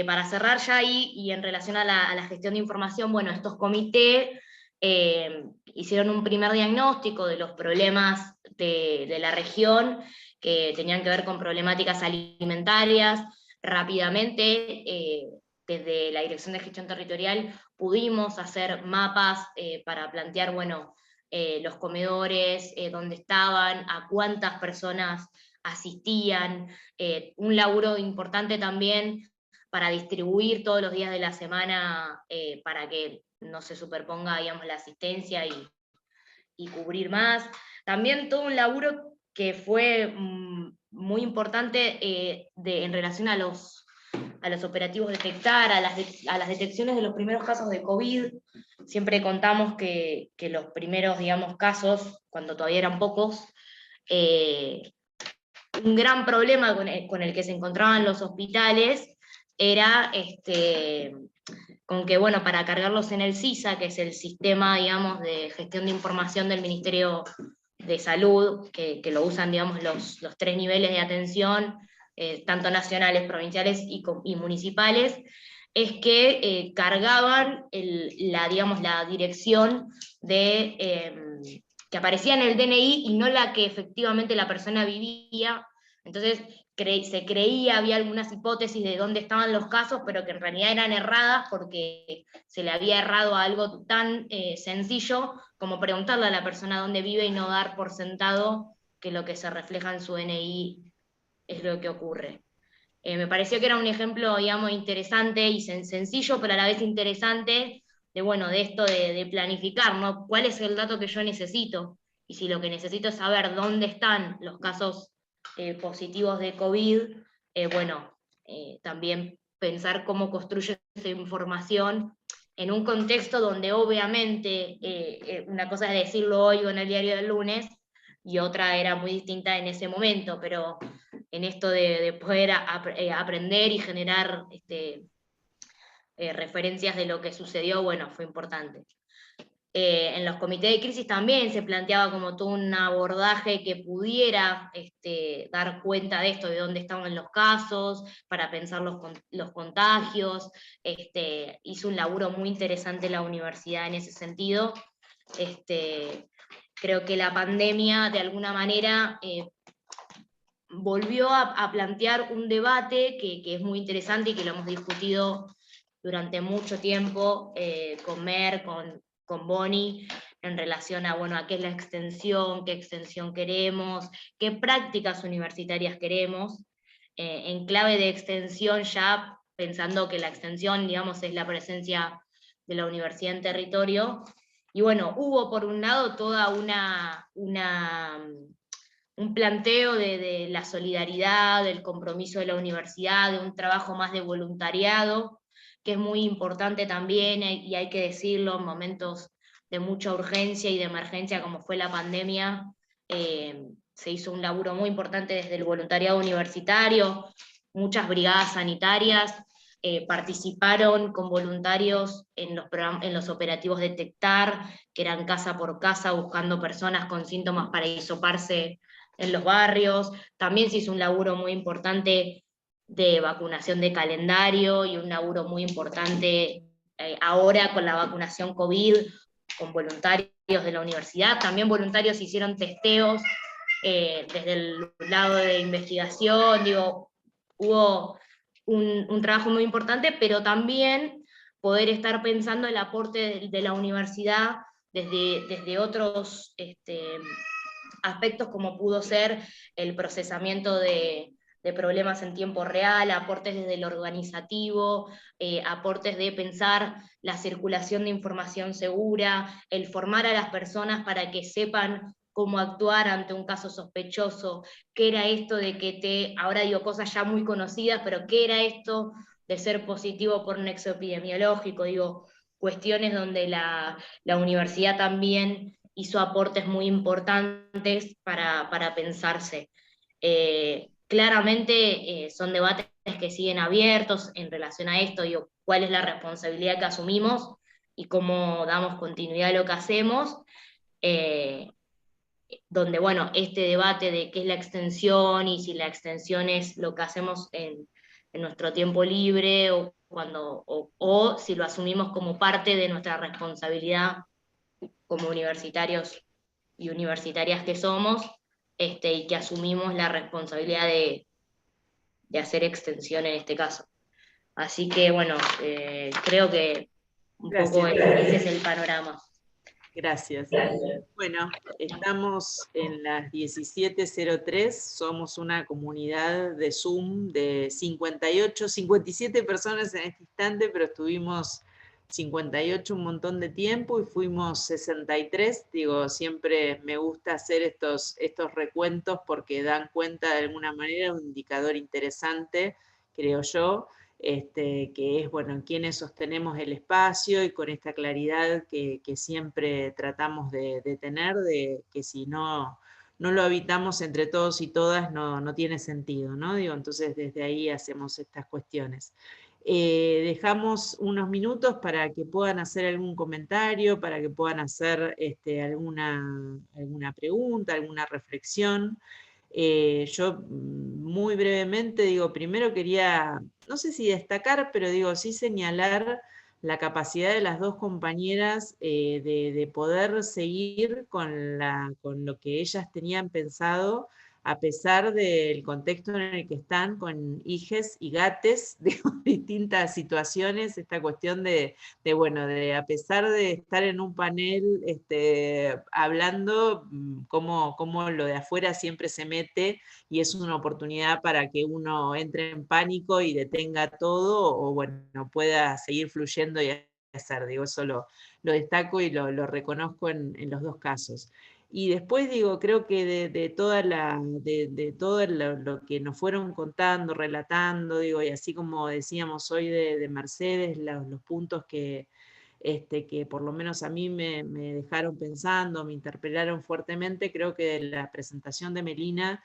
Para cerrar ya ahí, y en relación a la gestión de información, bueno, estos comités hicieron un primer diagnóstico de los problemas de la región, que tenían que ver con problemáticas alimentarias. Rápidamente, desde la Dirección de Gestión Territorial, pudimos hacer mapas para plantear, bueno, los comedores, dónde estaban, a cuántas personas asistían, un laburo importante también para distribuir todos los días de la semana, para que no se superponga, digamos, la asistencia y cubrir más. También todo un laburo que fue muy importante en relación a los operativos detectar, a las detecciones de los primeros casos de COVID. Siempre contamos que los primeros, digamos, casos, cuando todavía eran pocos, un gran problema con el que se encontraban los hospitales era con que, bueno, para cargarlos en el SISA, que es el sistema, digamos, de gestión de información del Ministerio de Salud, que lo usan, digamos, los 3 niveles de atención, tanto nacionales, provinciales y municipales, es que cargaban digamos, la dirección que aparecía en el DNI y no la que efectivamente la persona vivía. Entonces se creía, había algunas hipótesis de dónde estaban los casos, pero que en realidad eran erradas porque se le había errado a algo tan sencillo como preguntarle a la persona dónde vive y no dar por sentado que lo que se refleja en su DNI es lo que ocurre. Me pareció que era un ejemplo, digamos, interesante y sencillo, pero a la vez interesante, de esto de planificar, ¿no? ¿Cuál es el dato que yo necesito? Y si lo que necesito es saber dónde están los casos positivos de COVID, también pensar cómo construye esa información en un contexto donde obviamente una cosa es decirlo hoy o en el diario del lunes, y otra era muy distinta en ese momento, pero en esto de poder aprender y generar referencias de lo que sucedió, bueno, fue importante. En los comités de crisis también se planteaba como todo un abordaje que pudiera dar cuenta de esto, de dónde estaban los casos, para pensar los contagios. Hizo un laburo muy interesante la universidad en ese sentido. Creo que la pandemia, de alguna manera, volvió a plantear un debate que es muy interesante y que lo hemos discutido durante mucho tiempo con Mer, con Bonnie, en relación a qué es la extensión, qué extensión queremos, qué prácticas universitarias queremos, en clave de extensión ya pensando que la extensión, digamos, es la presencia de la universidad en territorio. Y bueno, hubo por un lado toda un planteo de la solidaridad, del compromiso de la universidad, de un trabajo más de voluntariado, que es muy importante también, y hay que decirlo, en momentos de mucha urgencia y de emergencia como fue la pandemia, se hizo un laburo muy importante desde el voluntariado universitario, muchas brigadas sanitarias participaron con voluntarios en los operativos Detectar, que eran casa por casa buscando personas con síntomas para hisoparse en los barrios. También se hizo un laburo muy importante de vacunación de calendario y un laburo muy importante ahora con la vacunación COVID, con voluntarios de la universidad. También voluntarios hicieron testeos desde el lado de investigación. Hubo un trabajo muy importante, pero también poder estar pensando el aporte de la universidad desde otros aspectos, como pudo ser el procesamiento de problemas en tiempo real, aportes desde lo organizativo, aportes de pensar la circulación de información segura, el formar a las personas para que sepan cómo actuar ante un caso sospechoso, qué era esto de que ahora digo cosas ya muy conocidas, pero qué era esto de ser positivo por nexo epidemiológico, cuestiones donde la universidad también hizo aportes muy importantes para pensarse. Claramente son debates que siguen abiertos en relación a esto, cuál es la responsabilidad que asumimos y cómo damos continuidad a lo que hacemos, donde, este debate de qué es la extensión y si la extensión es lo que hacemos en nuestro tiempo libre o si lo asumimos como parte de nuestra responsabilidad como universitarios y universitarias que somos, y que asumimos la responsabilidad de hacer extensión en este caso. Así que creo que un poco ese es el panorama. Gracias. Bueno, estamos en las 17:03, somos una comunidad de Zoom de 57 personas en este instante, pero estuvimos 58 un montón de tiempo y fuimos 63. Siempre me gusta hacer estos recuentos porque dan cuenta de alguna manera, un indicador interesante, creo yo, que es, quiénes sostenemos el espacio y con esta claridad que siempre tratamos de tener, de que si no no lo habitamos entre todos y todas, no tiene sentido, ¿no? Digo, entonces desde ahí hacemos estas cuestiones. Dejamos unos minutos para que puedan hacer algún comentario, para que puedan hacer alguna pregunta, alguna reflexión. Yo muy brevemente digo, primero quería, no sé si destacar, pero digo, sí señalar la capacidad de las dos compañeras de poder seguir con lo que ellas tenían pensado, a pesar del contexto en el que están, con hijes y gates, de distintas situaciones, esta cuestión bueno, a pesar de estar en un panel hablando, cómo lo de afuera siempre se mete y es una oportunidad para que uno entre en pánico y detenga todo, o bueno, pueda seguir fluyendo y hacer. Digo, eso lo destaco y lo reconozco en los dos casos. Y después digo, creo que de todo lo que nos fueron contando, relatando, digo, y así como decíamos hoy de Mercedes, los puntos que por lo menos a mí me dejaron pensando, me interpelaron fuertemente, creo que de la presentación de Melina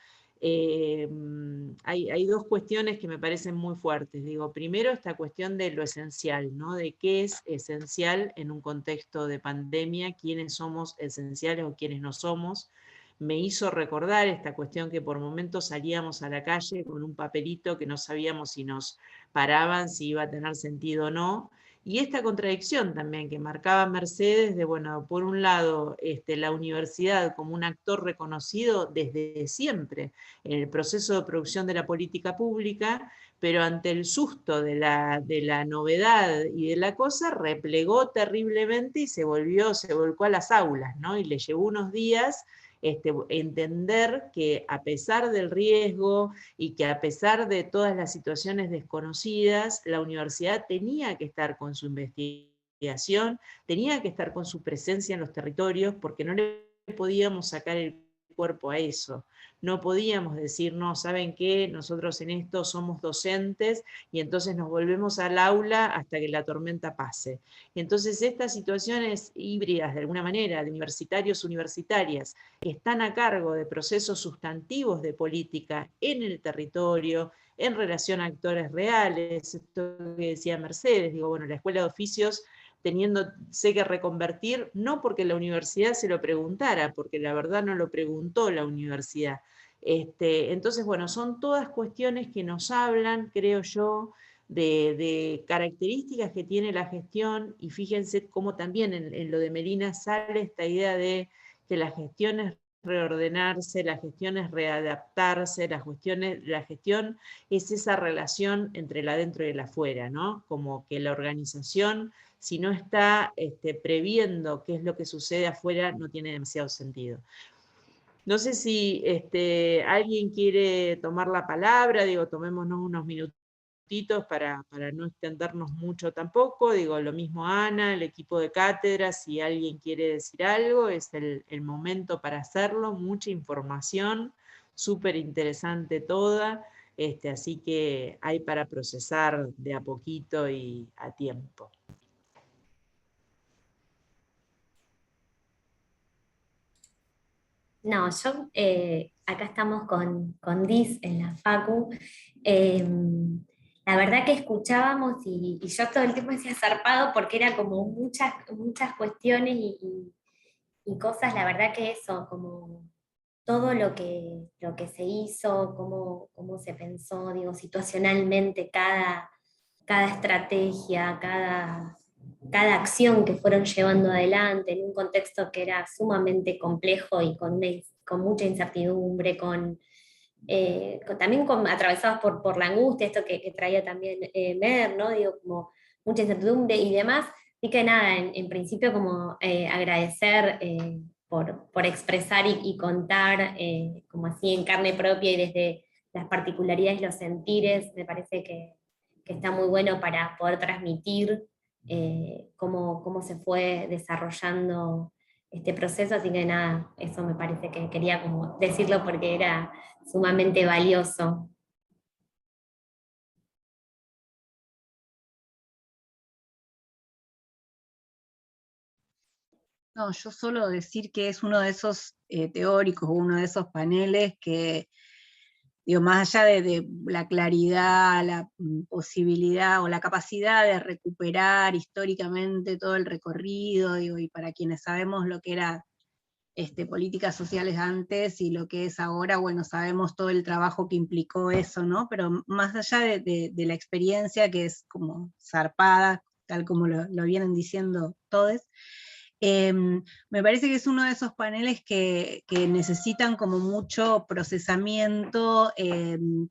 hay dos cuestiones que me parecen muy fuertes. Digo, primero esta cuestión de lo esencial, ¿no? De qué es esencial en un contexto de pandemia, quiénes somos esenciales o quiénes no somos. Me hizo recordar esta cuestión que por momentos salíamos a la calle con un papelito que no sabíamos si nos paraban, si iba a tener sentido o no. Y esta contradicción también que marcaba Mercedes de, bueno, por un lado, la universidad como un actor reconocido desde siempre en el proceso de producción de la política pública, pero ante el susto de la novedad y de la cosa, replegó terriblemente y se volcó a las aulas, ¿no? Y le llevó unos días entender que a pesar del riesgo y que a pesar de todas las situaciones desconocidas, la universidad tenía que estar con su investigación, tenía que estar con su presencia en los territorios, porque no le podíamos sacar el cuerpo a eso. No podíamos decir, no, ¿saben qué? Nosotros en esto somos docentes y entonces nos volvemos al aula hasta que la tormenta pase. Y entonces estas situaciones híbridas, de alguna manera, de universitarios, universitarias, que están a cargo de procesos sustantivos de política en el territorio, en relación a actores reales, esto que decía Mercedes, digo, bueno, la Escuela de Oficios teniéndose que reconvertir, no porque la universidad se lo preguntara, porque la verdad no lo preguntó la universidad. Entonces, bueno, son todas cuestiones que nos hablan, creo yo, de características que tiene la gestión, y fíjense cómo también en lo de Melina sale esta idea de que la gestión es reordenarse, la gestión es readaptarse, la gestión es esa relación entre el adentro y el afuera, ¿no? Como que la organización, si no está previendo qué es lo que sucede afuera, no tiene demasiado sentido. No sé si alguien quiere tomar la palabra, digo, tomémonos unos minutitos para no extendernos mucho tampoco, digo, lo mismo Ana, el equipo de cátedra, si alguien quiere decir algo, es el momento para hacerlo, mucha información, súper interesante toda, así que hay para procesar de a poquito y a tiempo. No, yo acá estamos con Dis en la Facu. La verdad que escuchábamos y yo todo el tiempo decía zarpado porque era como muchas cuestiones y cosas, la verdad que eso, como todo lo que se hizo, cómo se pensó, digo, situacionalmente cada estrategia, cada acción que fueron llevando adelante en un contexto que era sumamente complejo y con mucha incertidumbre, también atravesados por la angustia, esto que traía también Mer, ¿no? Digo, como mucha incertidumbre y demás. Así que nada, en principio como agradecer por expresar y contar como así en carne propia y desde las particularidades y los sentires, me parece que está muy bueno para poder transmitir cómo se fue desarrollando este proceso, así que nada, eso me parece que quería como decirlo porque era sumamente valioso. No, yo solo decir que es uno de esos teóricos, uno de esos paneles que, digo, más allá de la claridad, la posibilidad o la capacidad de recuperar históricamente todo el recorrido, digo, y para quienes sabemos lo que era políticas sociales antes y lo que es ahora, bueno, sabemos todo el trabajo que implicó eso, ¿no? Pero más allá de la experiencia, que es como zarpada, tal como lo vienen diciendo todos, me parece que es uno de esos paneles que necesitan como mucho procesamiento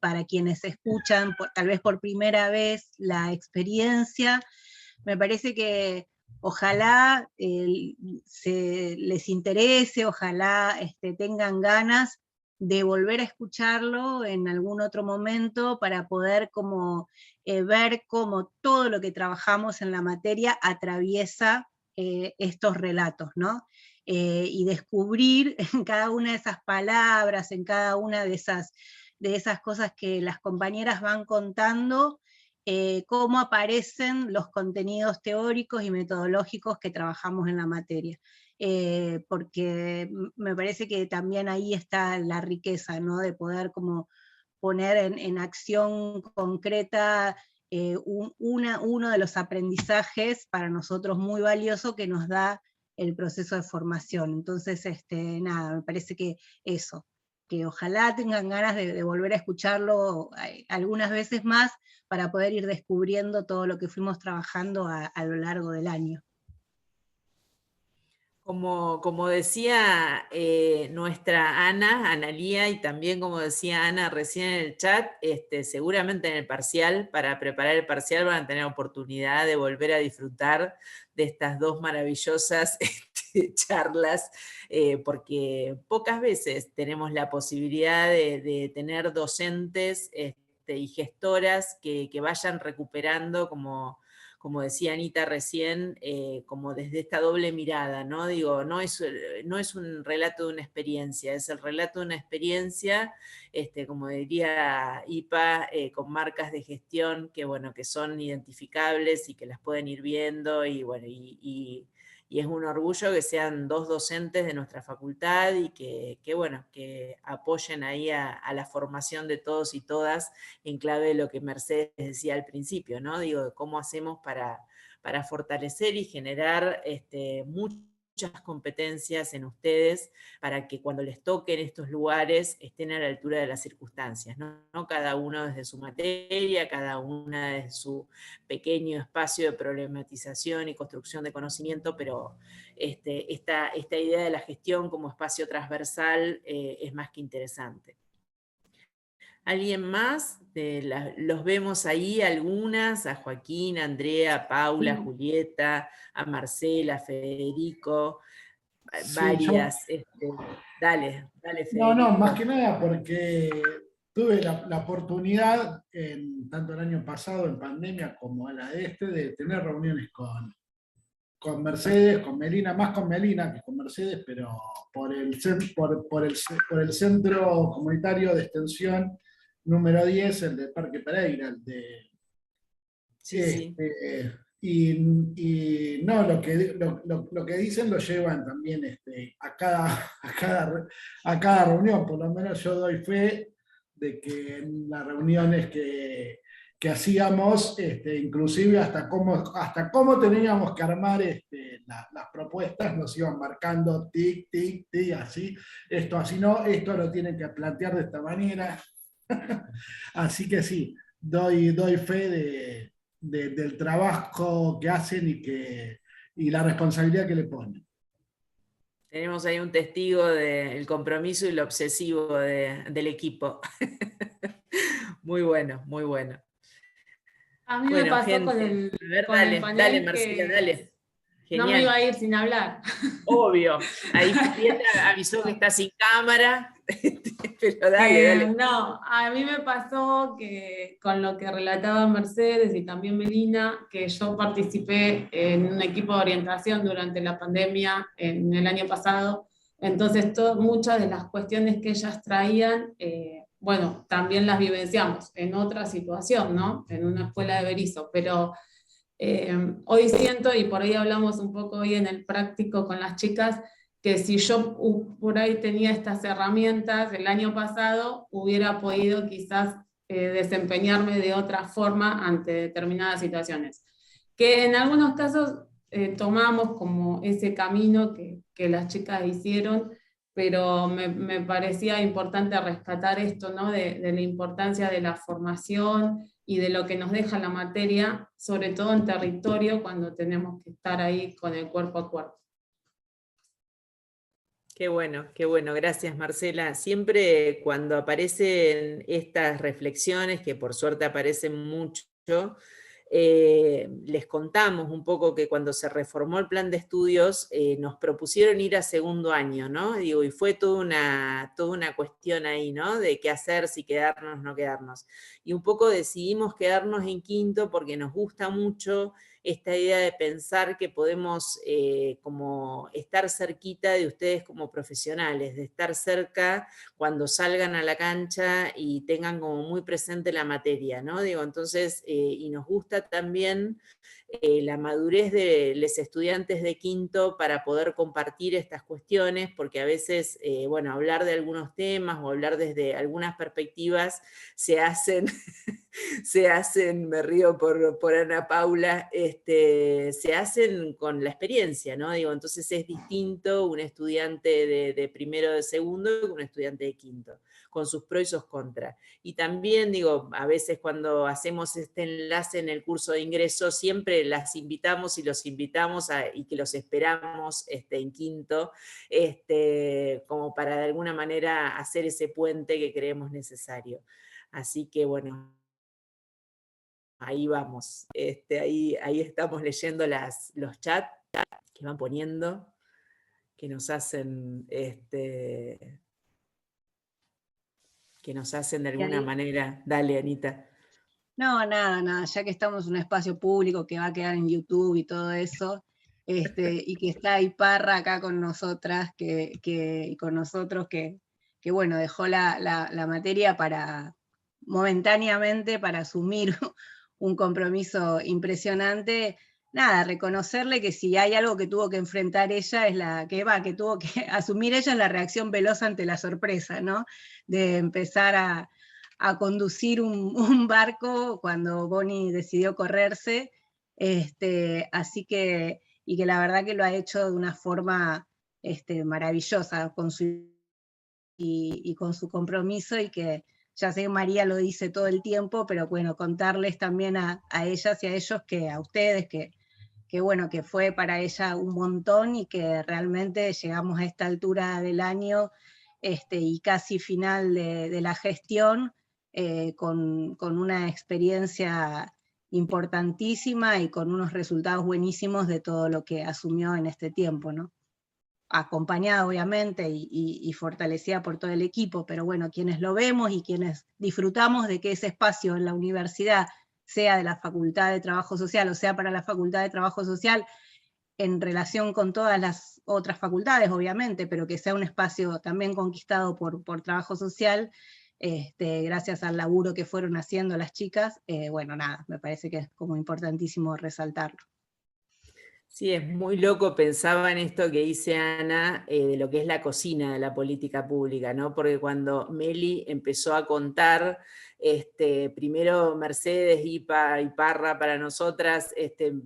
para quienes escuchan, tal vez por primera vez, la experiencia. Me parece que ojalá les interese, ojalá tengan ganas de volver a escucharlo en algún otro momento para poder como ver cómo todo lo que trabajamos en la materia atraviesa estos relatos, ¿no? Y descubrir en cada una de esas palabras, en cada una de esas cosas que las compañeras van contando, cómo aparecen los contenidos teóricos y metodológicos que trabajamos en la materia. Porque me parece que también ahí está la riqueza, ¿no? De poder como poner en acción concreta uno de los aprendizajes para nosotros muy valioso que nos da el proceso de formación. Entonces, nada, me parece que eso, que ojalá tengan ganas de volver a escucharlo algunas veces más para poder ir descubriendo todo lo que fuimos trabajando a lo largo del año. Como decía nuestra Analía, y también como decía Ana recién en el chat, seguramente en el parcial, para preparar el parcial, van a tener oportunidad de volver a disfrutar de estas dos maravillosas charlas, porque pocas veces tenemos la posibilidad de tener docentes y gestoras que vayan recuperando, como decía Anita recién, como desde esta doble mirada, ¿no? Digo, no es un relato de una experiencia, es el relato de una experiencia, como diría IPA, con marcas de gestión que, bueno, que son identificables y que las pueden ir viendo, y bueno, y es un orgullo que sean dos docentes de nuestra facultad y que bueno, que apoyen ahí a la formación de todos y todas en clave de lo que Mercedes decía al principio, ¿no? Digo, cómo hacemos para fortalecer y generar muchas competencias en ustedes para que cuando les toquen estos lugares estén a la altura de las circunstancias, ¿no? Cada uno desde su materia, cada una desde su pequeño espacio de problematización y construcción de conocimiento, pero esta idea de la gestión como espacio transversal es más que interesante. ¿Alguien más? Los vemos ahí, algunas, a Joaquín, a Andrea, a Paula, a Julieta, a Marcela, a Federico, Sí, varias. Dale, Federico. no, más que nada porque tuve la oportunidad, tanto el año pasado en pandemia como a la de tener reuniones con Mercedes, con Melina, más con Melina que con Mercedes, pero por el Centro Comunitario de Extensión número 10, el de Parque Pereira, el de... Sí. Y no, lo que dicen lo llevan también a cada reunión, por lo menos yo doy fe de que en las reuniones que hacíamos, inclusive hasta cómo teníamos que armar las propuestas, nos iban marcando tic, tic, tic, así, esto así no, esto lo tienen que plantear de esta manera. Así que sí, doy fe del trabajo que hacen y la responsabilidad que le ponen. Tenemos ahí un testigo del compromiso y lo obsesivo del equipo. Muy bueno, muy bueno. A mí me pasó gente, con el panel dale, Marcela, dale. Genial. No me iba a ir sin hablar. Obvio. Ahí Julieta avisó que está sin cámara. Pero dale. No, a mí me pasó que con lo que relataba Mercedes y también Melina, que yo participé en un equipo de orientación durante la pandemia en el año pasado. Entonces, muchas de las cuestiones que ellas traían, bueno, también las vivenciamos en otra situación, ¿no? En una escuela de Berisso, pero Hoy siento, y por ahí hablamos un poco hoy en el práctico con las chicas, que si yo por ahí tenía estas herramientas el año pasado, hubiera podido quizás desempeñarme de otra forma ante determinadas situaciones. Que en algunos casos tomamos como ese camino que las chicas hicieron, pero me parecía importante rescatar esto, ¿no? de la importancia de la formación y de lo que nos deja la materia, sobre todo en territorio, cuando tenemos que estar ahí con el cuerpo a cuerpo. Qué bueno, gracias Marcela. Siempre cuando aparecen estas reflexiones, que por suerte aparecen mucho, les contamos un poco que cuando se reformó el plan de estudios nos propusieron ir a segundo año, ¿no? Digo, y fue toda una cuestión ahí, ¿no? De qué hacer, si quedarnos, no quedarnos. Y un poco decidimos quedarnos en quinto porque nos gusta mucho esta idea de pensar que podemos como estar cerquita de ustedes como profesionales, de estar cerca cuando salgan a la cancha y tengan como muy presente la materia, ¿no? Digo, entonces, y nos gusta también la madurez de los estudiantes de quinto para poder compartir estas cuestiones, porque a veces, bueno, hablar de algunos temas o hablar desde algunas perspectivas se hacen, me río por Ana Paula, se hacen con la experiencia, ¿no? Digo, entonces es distinto un estudiante de primero o de segundo que un estudiante de quinto, con sus pros y sus contras. Y también, digo, a veces cuando hacemos este enlace en el curso de ingreso, siempre las invitamos y los invitamos y que los esperamos en quinto, como para de alguna manera hacer ese puente que creemos necesario. Así que bueno, ahí vamos. Ahí estamos leyendo los chats que van poniendo, que nos hacen de alguna manera. Dale, Anita. No, nada, ya que estamos en un espacio público que va a quedar en YouTube y todo eso, y que está Parra acá con nosotras, y con nosotros, que bueno, dejó la materia momentáneamente para asumir un compromiso impresionante. Nada, reconocerle que si hay algo que tuvo que enfrentar ella, que tuvo que asumir ella, es la reacción veloz ante la sorpresa, ¿no? De empezar a conducir un barco cuando Bonnie decidió correrse, así que, y que la verdad que lo ha hecho de una forma maravillosa, y con su compromiso, y que ya sé que María lo dice todo el tiempo, pero bueno, contarles también a ellas y a ellos, a ustedes, que bueno, que fue para ella un montón, y que realmente llegamos a esta altura del año, y casi final de la gestión, con una experiencia importantísima y con unos resultados buenísimos de todo lo que asumió en este tiempo, ¿no? Acompañada obviamente y fortalecida por todo el equipo, pero bueno, quienes lo vemos y quienes disfrutamos de que ese espacio en la universidad sea de la Facultad de Trabajo Social o sea para la Facultad de Trabajo Social, en relación con todas las otras facultades, obviamente, pero que sea un espacio también conquistado por Trabajo Social, gracias al laburo que fueron haciendo las chicas, bueno, nada, me parece que es como importantísimo resaltarlo. Sí, es muy loco, pensaba en esto que dice Ana, de lo que es la cocina de la política pública, ¿no? Porque cuando Meli empezó a contar, primero Mercedes y Parra para nosotras,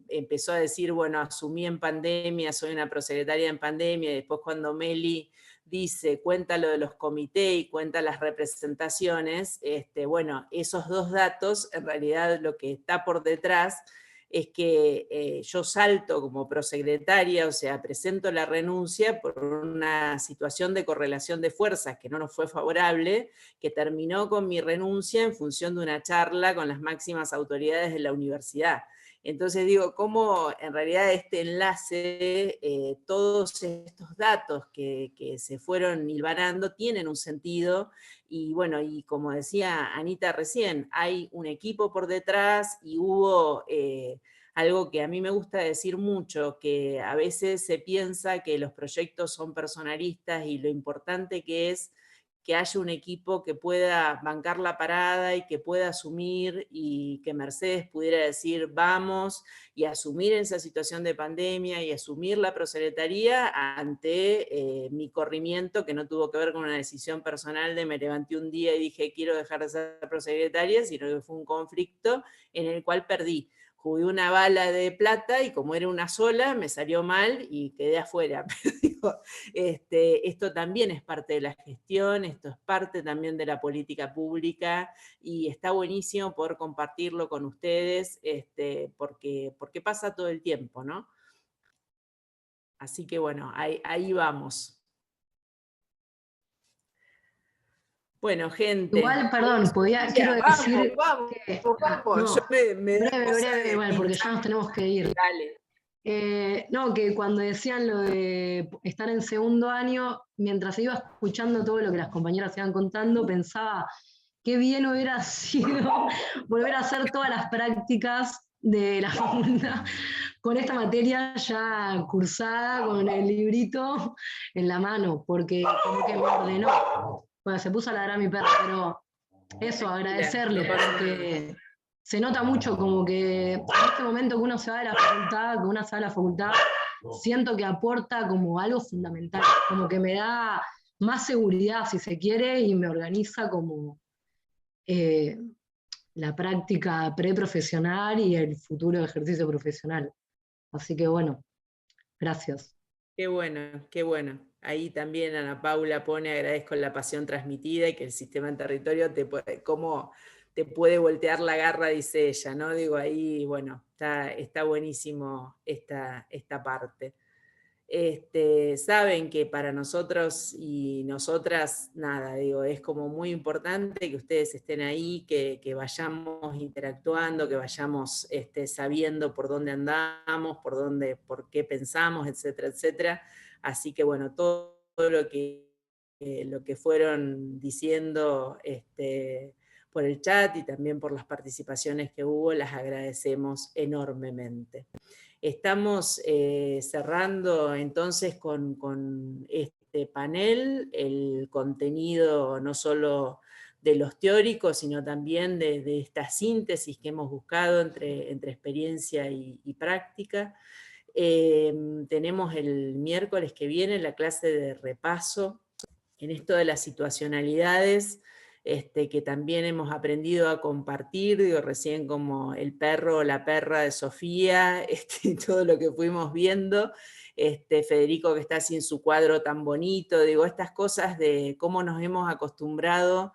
empezó a decir, bueno, asumí en pandemia, soy una prosecretaria en pandemia, y después cuando Meli dice, cuenta lo de los comités y cuenta las representaciones, bueno, esos dos datos, en realidad lo que está por detrás es que yo salto como prosecretaria, o sea, presento la renuncia por una situación de correlación de fuerzas que no nos fue favorable, que terminó con mi renuncia en función de una charla con las máximas autoridades de la universidad. Entonces digo, cómo en realidad este enlace, todos estos datos que se fueron hilvanando tienen un sentido, y bueno, y como decía Anita recién, hay un equipo por detrás y hubo algo que a mí me gusta decir mucho, que a veces se piensa que los proyectos son personalistas y lo importante que es que haya un equipo que pueda bancar la parada y que pueda asumir, y que Mercedes pudiera decir vamos, y asumir esa situación de pandemia y asumir la prosecretaría ante mi corrimiento, que no tuvo que ver con una decisión personal de me levanté un día y dije quiero dejar de ser prosecretaria, sino que fue un conflicto en el cual perdí. Jugué una bala de plata y como era una sola, me salió mal y quedé afuera. Digo, esto también es parte de la gestión, esto es parte también de la política pública, y está buenísimo poder compartirlo con ustedes, porque pasa todo el tiempo, ¿no? Así que bueno, ahí vamos. Bueno, gente. Igual, perdón, quiero decir vamos, que, vamos. Yo me da cosa breve, de igual, porque ya nos tenemos que ir. Dale. No, que cuando decían lo de estar en segundo año, mientras iba escuchando todo lo que las compañeras iban contando, pensaba qué bien hubiera sido volver a hacer todas las prácticas de la facultad con esta materia ya cursada, con el librito en la mano, porque como que me ordenó. Bueno, se puso a ladrar mi perro, pero eso, agradecerle, porque se nota mucho como que en este momento que uno se va de la facultad, que uno se va de la facultad, siento que aporta como algo fundamental, como que me da más seguridad, si se quiere, y me organiza como la práctica preprofesional y el futuro ejercicio profesional. Así que bueno, gracias. Qué bueno, qué bueno. Ahí también Ana Paula pone, agradezco la pasión transmitida y que el sistema en territorio cómo te puede voltear la garra, dice ella, ¿no? Digo, ahí, bueno, está buenísimo esta parte. Saben que para nosotros y nosotras, nada, digo, es como muy importante que ustedes estén ahí, que vayamos interactuando, que vayamos sabiendo por dónde andamos, por qué pensamos, etcétera, etcétera. Así que bueno, todo lo que fueron diciendo por el chat y también por las participaciones que hubo, las agradecemos enormemente. Estamos cerrando entonces con este panel el contenido no solo de los teóricos, sino también de esta síntesis que hemos buscado entre experiencia y práctica. Tenemos el miércoles que viene la clase de repaso en esto de las situacionalidades, que también hemos aprendido a compartir, digo, recién como el perro o la perra de Sofía, todo lo que fuimos viendo, Federico que está sin su cuadro tan bonito, digo, estas cosas de cómo nos hemos acostumbrado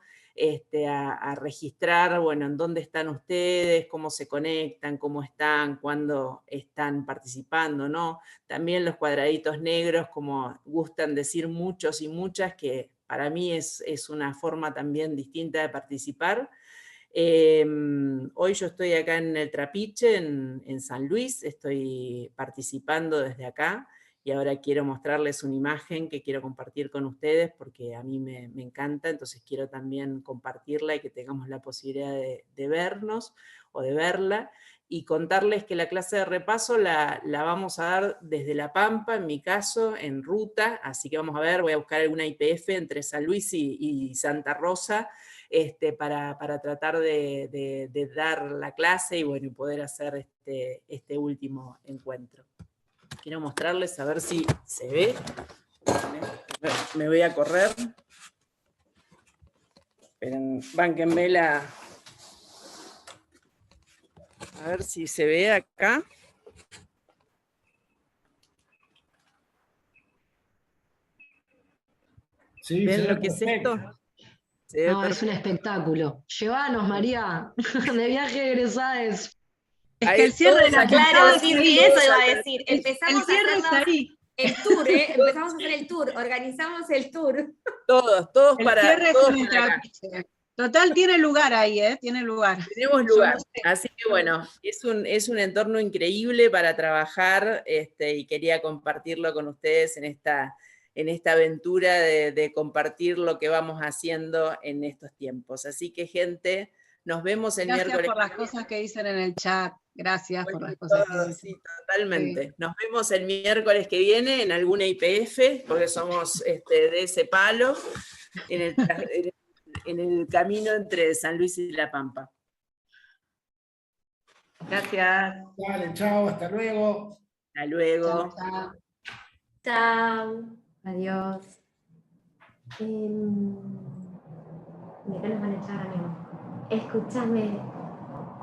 a registrar, bueno, en dónde están ustedes, cómo se conectan, cómo están, cuándo están participando, ¿no? También los cuadraditos negros, como gustan decir muchos y muchas, que para mí es una forma también distinta de participar. Hoy yo estoy acá en el Trapiche, en San Luis, estoy participando desde acá, y ahora quiero mostrarles una imagen que quiero compartir con ustedes porque a mí me encanta, entonces quiero también compartirla y que tengamos la posibilidad de vernos o de verla, y contarles que la clase de repaso la vamos a dar desde La Pampa, en mi caso, en ruta, así que vamos a ver, voy a buscar alguna IPF entre San Luis y Santa Rosa, para tratar de dar la clase y bueno, poder hacer este último encuentro. Quiero mostrarles a ver si se ve. Me voy a correr. Esperen, bánquenme a ver si se ve acá. Sí, ¿ven lo que es esto? No, es un espectáculo. Llévanos, María, de viaje de egresades. Es que el cierre de la claro, sí, eso iba a decir. Empezamos el cierre a hacer el tour, empezamos a hacer el tour, organizamos el tour. Todos El para cierre todos es un para acá. trapiche. Total, tiene lugar ahí, tiene lugar. Tenemos lugar, así que bueno, es un entorno increíble para trabajar, y quería compartirlo con ustedes en esta aventura de compartir lo que vamos haciendo en estos tiempos. Así que, gente, nos vemos el miércoles. Gracias por las cosas que dicen en el chat. Gracias por las cosas que dicen. Sí, totalmente. Sí. Nos vemos el miércoles que viene en alguna IPF, porque somos de ese palo. en el camino entre San Luis y La Pampa. Gracias. Dale, chao, hasta luego. Hasta luego. Chao. Chao. Adiós. ¿De qué nos van a echar, amigo? Escúchame.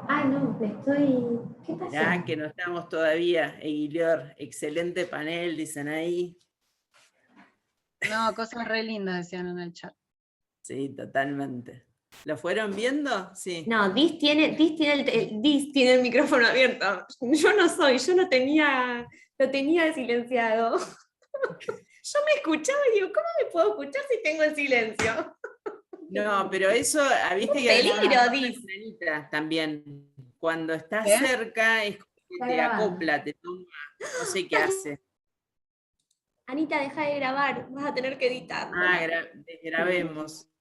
Ay, no, me estoy... ¿Qué pasó? Ya que no estamos todavía, Eguilior, excelente panel, dicen ahí. No, cosas re lindas decían en el chat. Sí, totalmente. ¿Lo fueron viendo? Sí. No, Dis tiene el micrófono abierto. Yo no soy, yo lo tenía silenciado. Yo me escuchaba y digo, ¿cómo me puedo escuchar si tengo el silencio? No, pero eso, viste que Peligro, Dis. Anita, también. Cuando estás ¿Qué? cerca es como que Está te grabando. acopla, te toma, no sé qué hace. Anita, deja de grabar, vas a tener que editar. Ah, grabemos.